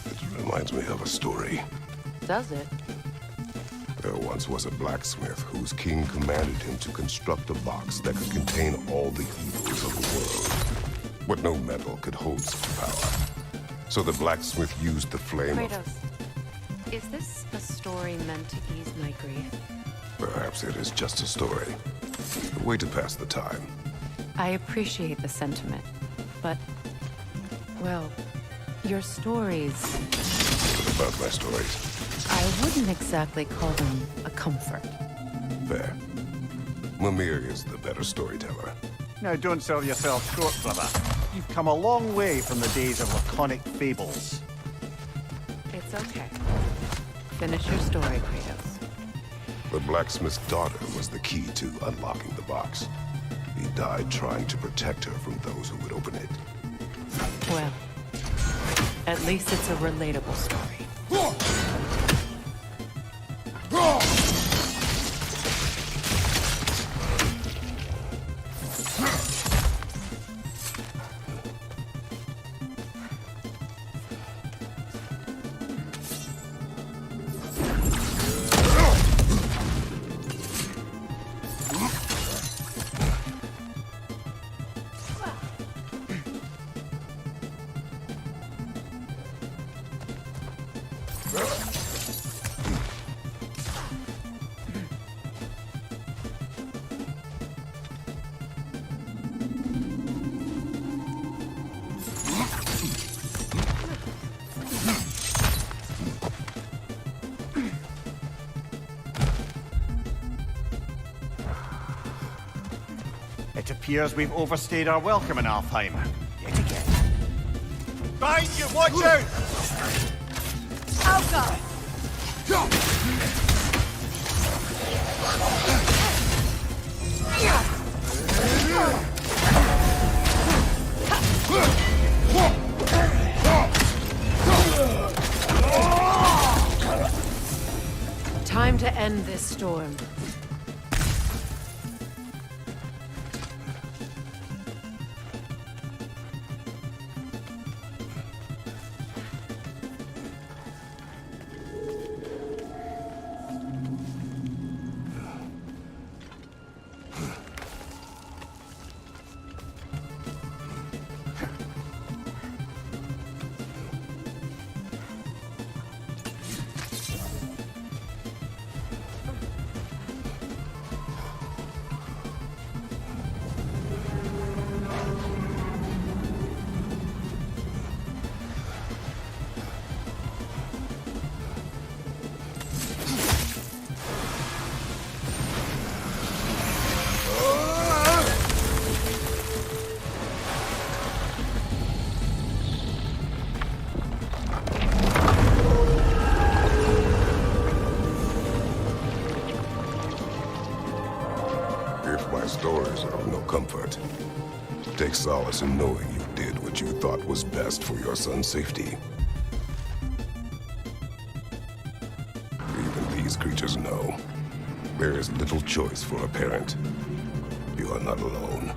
It reminds me of a story. Does it? There once was a blacksmith whose king commanded him to construct a box that could contain all the evils of the world. But no metal could hold such power. So the blacksmith used the flame of... Kratos, is this a story meant to ease my grief? Perhaps it is just a story. A way to pass the time. I appreciate the sentiment, but, well, your stories... What about my stories? I wouldn't exactly call them a comfort. Fair. Mimir is the better storyteller. Now, don't sell yourself short, brother. You've come a long way from the days of laconic fables. It's okay. Finish your story, Kratos. The blacksmith's daughter was the key to unlocking the box. He died trying to protect her from those who would open it. Well, at least it's a relatable story. It appears we've overstayed our welcome in Alfheim. Yet again. Behind you! Watch out! Alka! Time to end this storm. Stories are of no comfort. Take solace in knowing you did what you thought was best for your son's safety. Even these creatures know. There is little choice for a parent. You are not alone.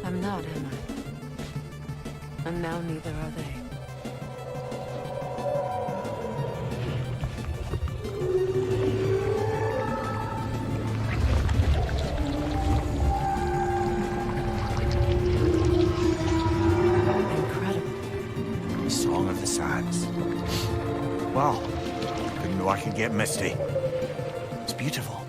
I'm not, am I? And now neither are they. Wow. Didn't know I could get misty. It's beautiful.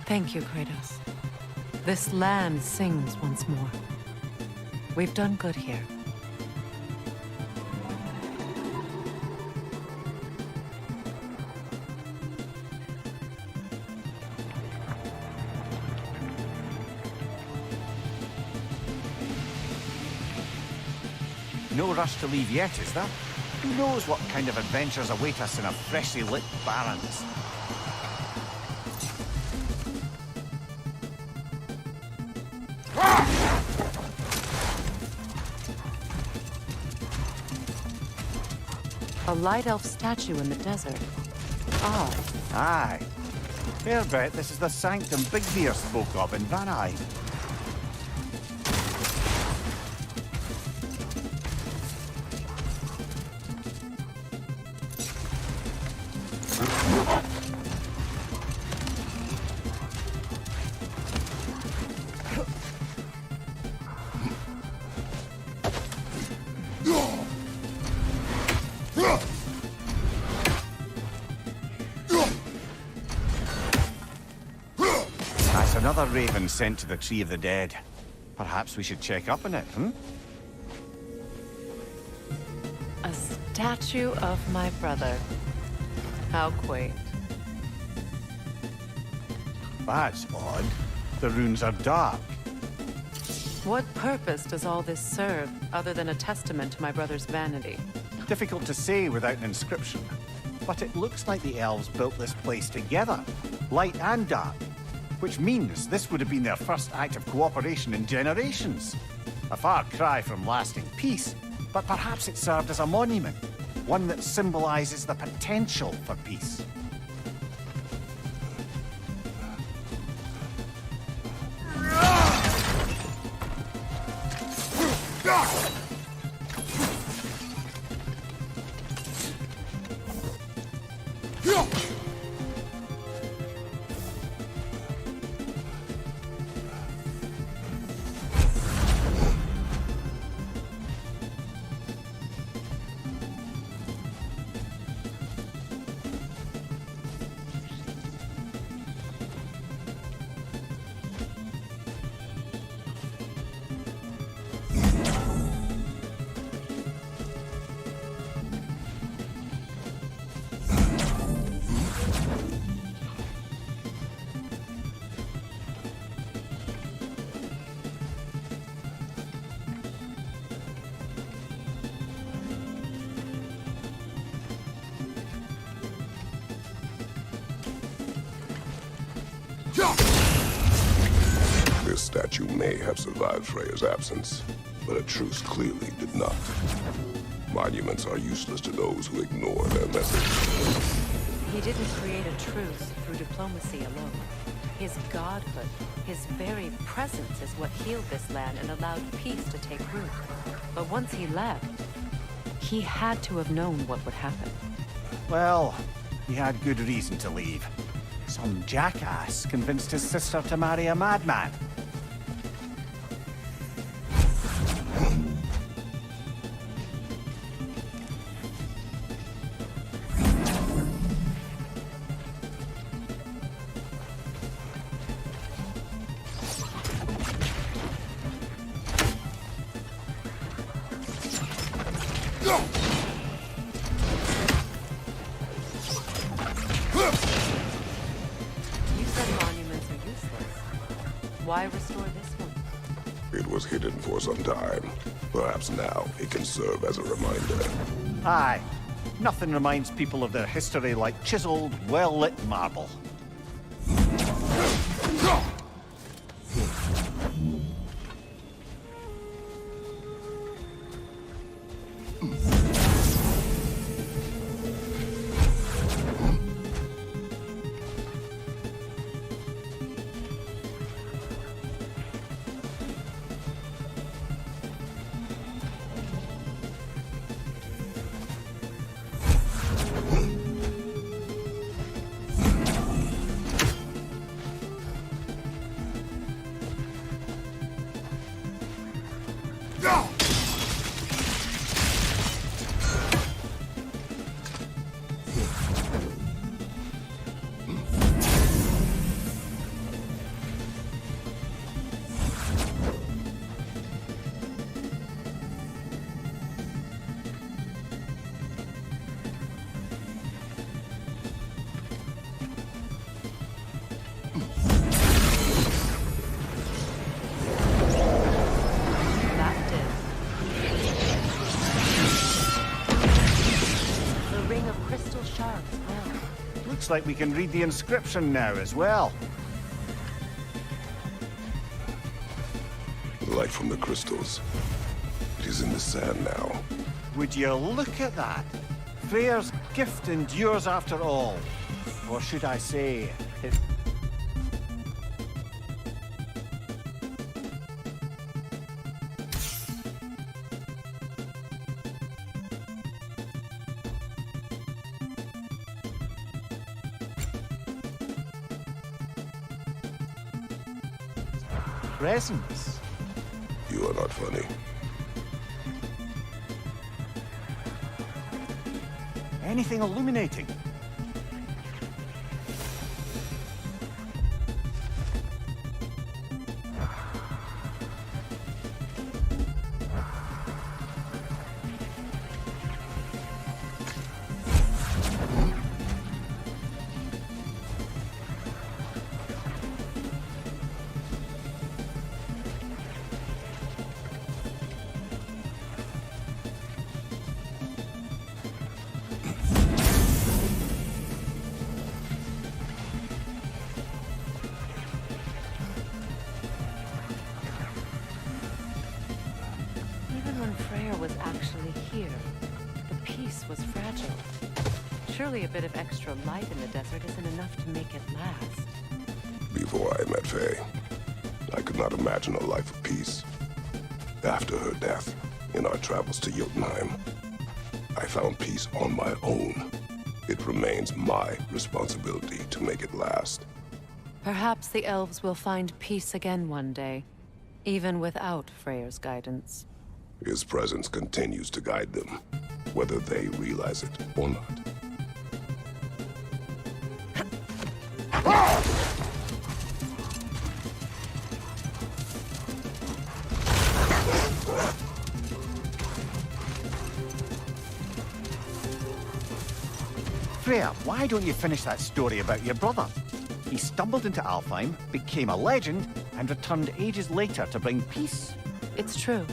Thank you, Kratos. This land sings once more. We've done good here. No rush to leave yet, is there? Who knows what kind of adventures await us in a freshly lit Barrens? A light elf statue in the desert. Odd. Aye. Fair bet this is the sanctum Big Bear spoke of in Van Eyck. That's another raven sent to the Tree of the Dead. Perhaps we should check up on it, A statue of my brother. How quaint. That's odd. The runes are dark. What purpose does all this serve, other than a testament to my brother's vanity? Difficult to say without an inscription. But it looks like the elves built this place together, light and dark. Which means this would have been their first act of cooperation in generations. A far cry from lasting peace, but perhaps it served as a monument, one that symbolizes the potential for peace. This statue may have survived Freya's absence, but a truce clearly did not. Monuments are useless to those who ignore their message. He didn't create a truce through diplomacy alone. His godhood, his very presence is what healed this land and allowed peace to take root. But once he left, he had to have known what would happen. Well, he had good reason to leave. Some jackass convinced his sister to marry a madman. Why restore this one? It was hidden for some time. Perhaps now it can serve as a reminder. Aye. Nothing reminds people of their history like chiseled, well-lit marble. Looks like we can read the inscription now as well. The light from the crystals. It is in the sand now. Would you look at that? Freyr's gift endures after all. Or should I say, his... presence. You are not funny. Anything illuminating? Was actually here. The peace was fragile. Surely a bit of extra light in the desert isn't enough to make it last. Before I met Faye, I could not imagine a life of peace. After her death, in our travels to Jotunheim, I found peace on my own. It remains my responsibility to make it last. Perhaps the elves will find peace again one day, even without Freyr's guidance. His presence continues to guide them, whether they realize it or not. Freyr, why don't you finish that story about your brother? He stumbled into Alfheim, became a legend, and returned ages later to bring peace. It's true.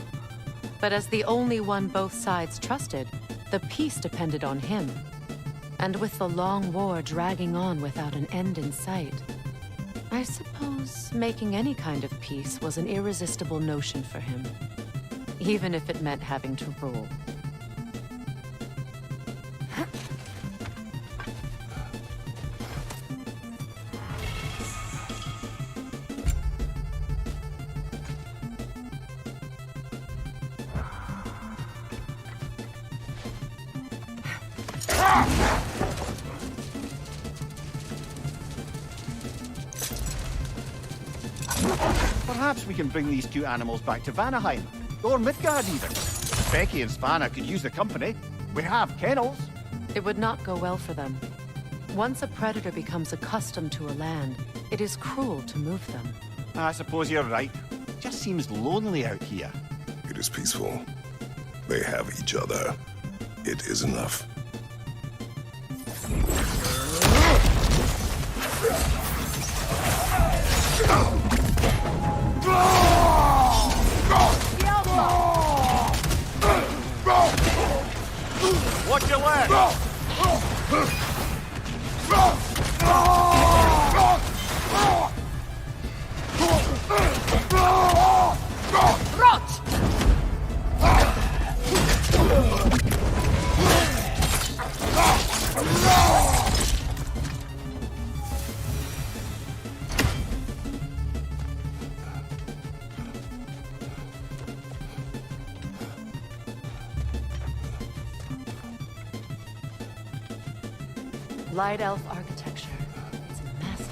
But as the only one both sides trusted, the peace depended on him. And with the long war dragging on without an end in sight, I suppose making any kind of peace was an irresistible notion for him, even if it meant having to rule. Perhaps we can bring these two animals back to Vanaheim, or Midgard even. Becky and Svanna could use the company. We have kennels. It would not go well for them. Once a predator becomes accustomed to a land, it is cruel to move them. I suppose you're right. It just seems lonely out here. It is peaceful. They have each other. It is enough. Watch your leg! Rot! Light elf architecture. It's massive.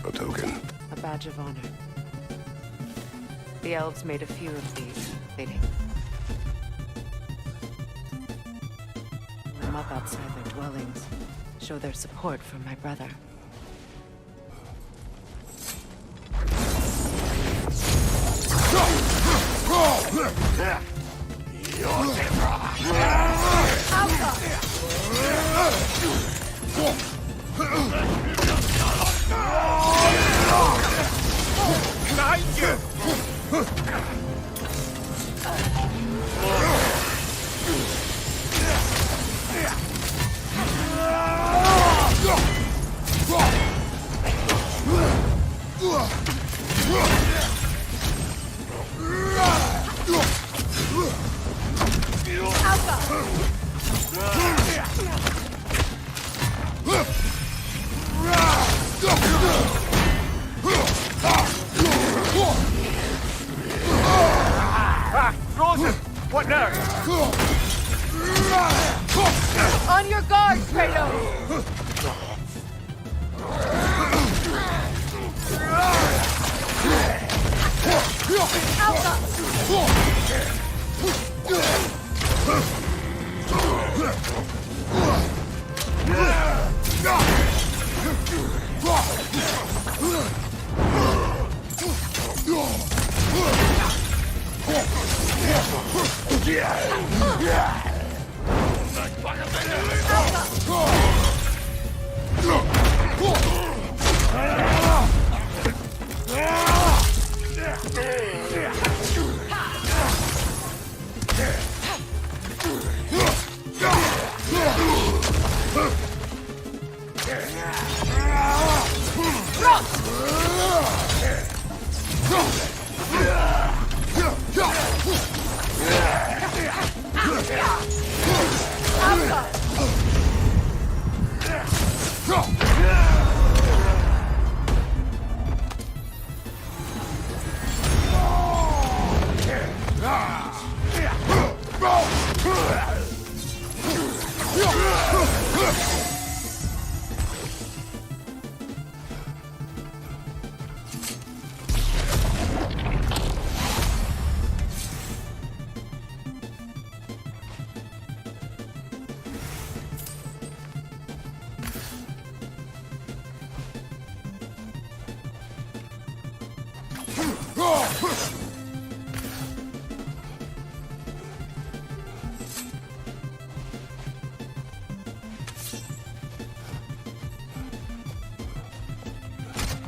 A token. A badge of honor. The elves made a few of these. They didn't. Them up outside their dwellings. Show their support for my brother. Frozen! What now? On your guard, Kratos!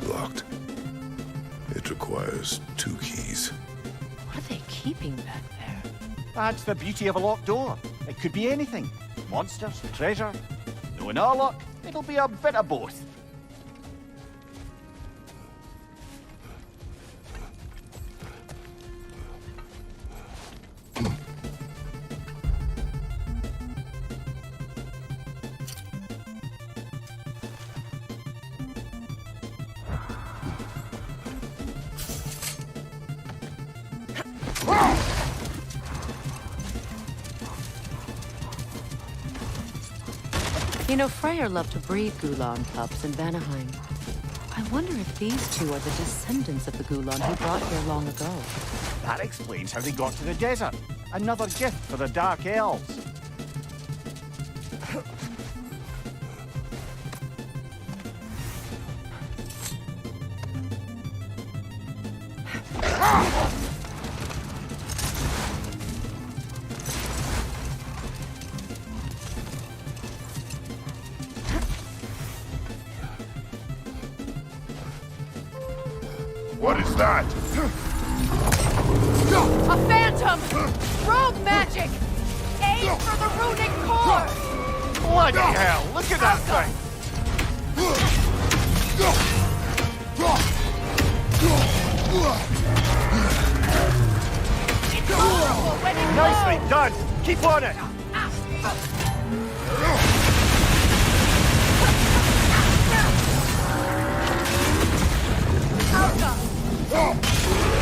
Locked. It requires 2 keys. What are they keeping back there? That's the beauty of a locked door. It could be anything. Monsters, treasure. Knowing our luck, it'll be a bit of both. You know, Freyr loved to breed Gulan pups in Vanaheim. I wonder if these two are the descendants of the Gulan he brought here long ago. That explains how they got to the desert. Another gift for the Dark Elves. What is that? A phantom! Rogue magic! Aim for the runic core! Bloody hell, look at that thing! It's powerful when it Nicely glows! done! Keep on it!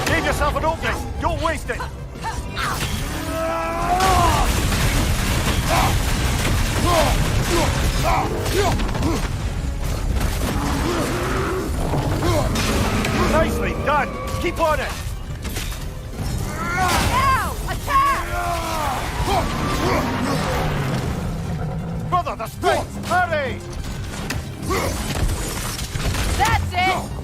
Give yourself an opening! Don't waste it! Nicely done! Keep on it! Now! Attack! Brother, the strength! Hurry! That's it!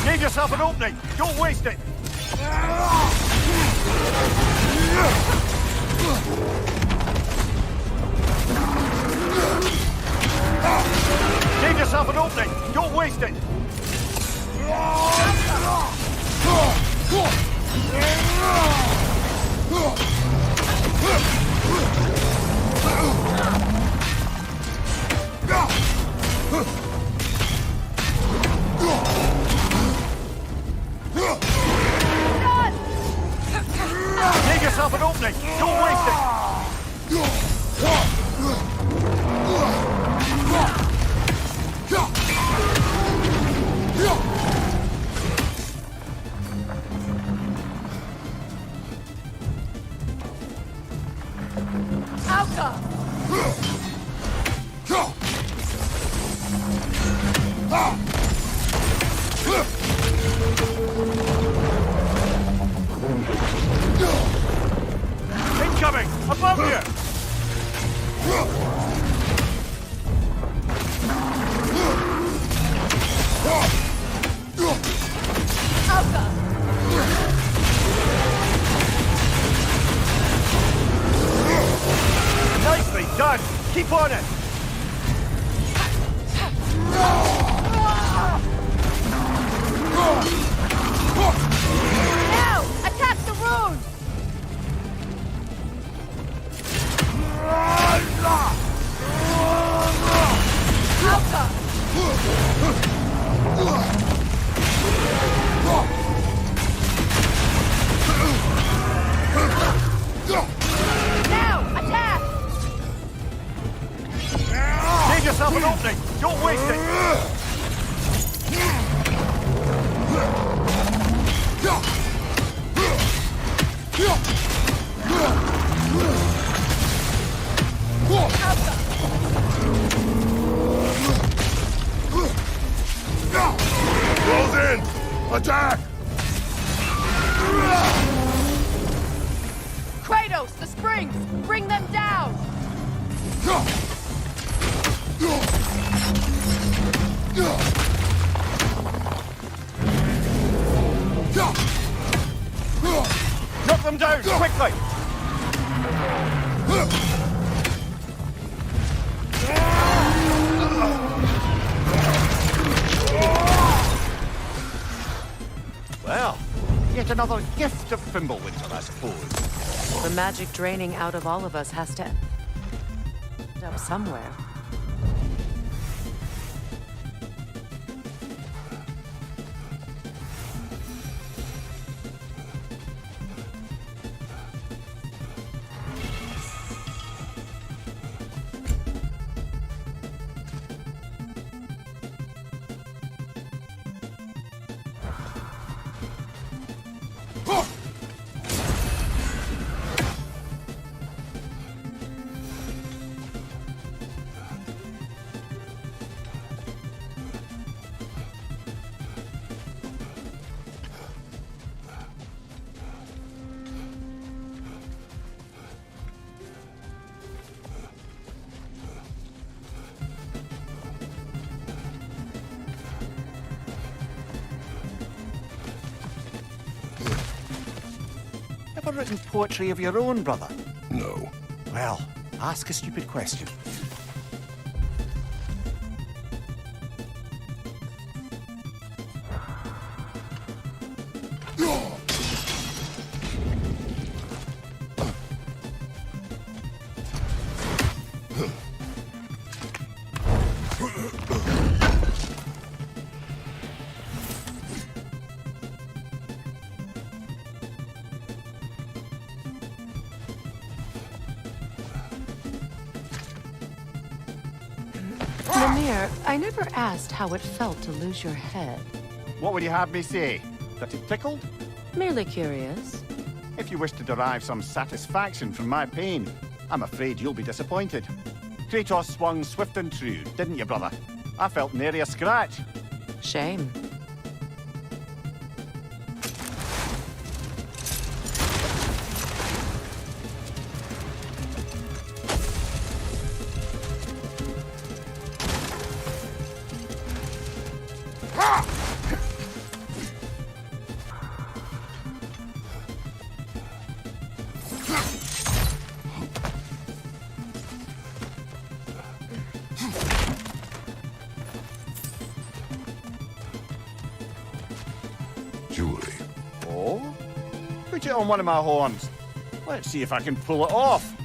Give yourself an opening! Don't waste it! Alka! Incoming! Above you! Nicely done! Keep on it! Now! Attack the rune! Alka! Now! Attack! Give yourself an opening! Don't waste it! Close in! Attack! Kratos, the springs! Bring them down! Knock them down, quickly! Well, yet another gift of Fimbulwinter, I suppose. The magic draining out of all of us has to end up somewhere. Ever written poetry of your own, brother? No. Well, ask a stupid question. Mimir, I never asked how it felt to lose your head. What would you have me say? That it tickled? Merely curious. If you wish to derive some satisfaction from my pain, I'm afraid you'll be disappointed. Kratos swung swift and true, didn't you, brother? I felt nary a scratch. Shame. Jewelry. Oh? Put it on one of my horns. Let's see if I can pull it off.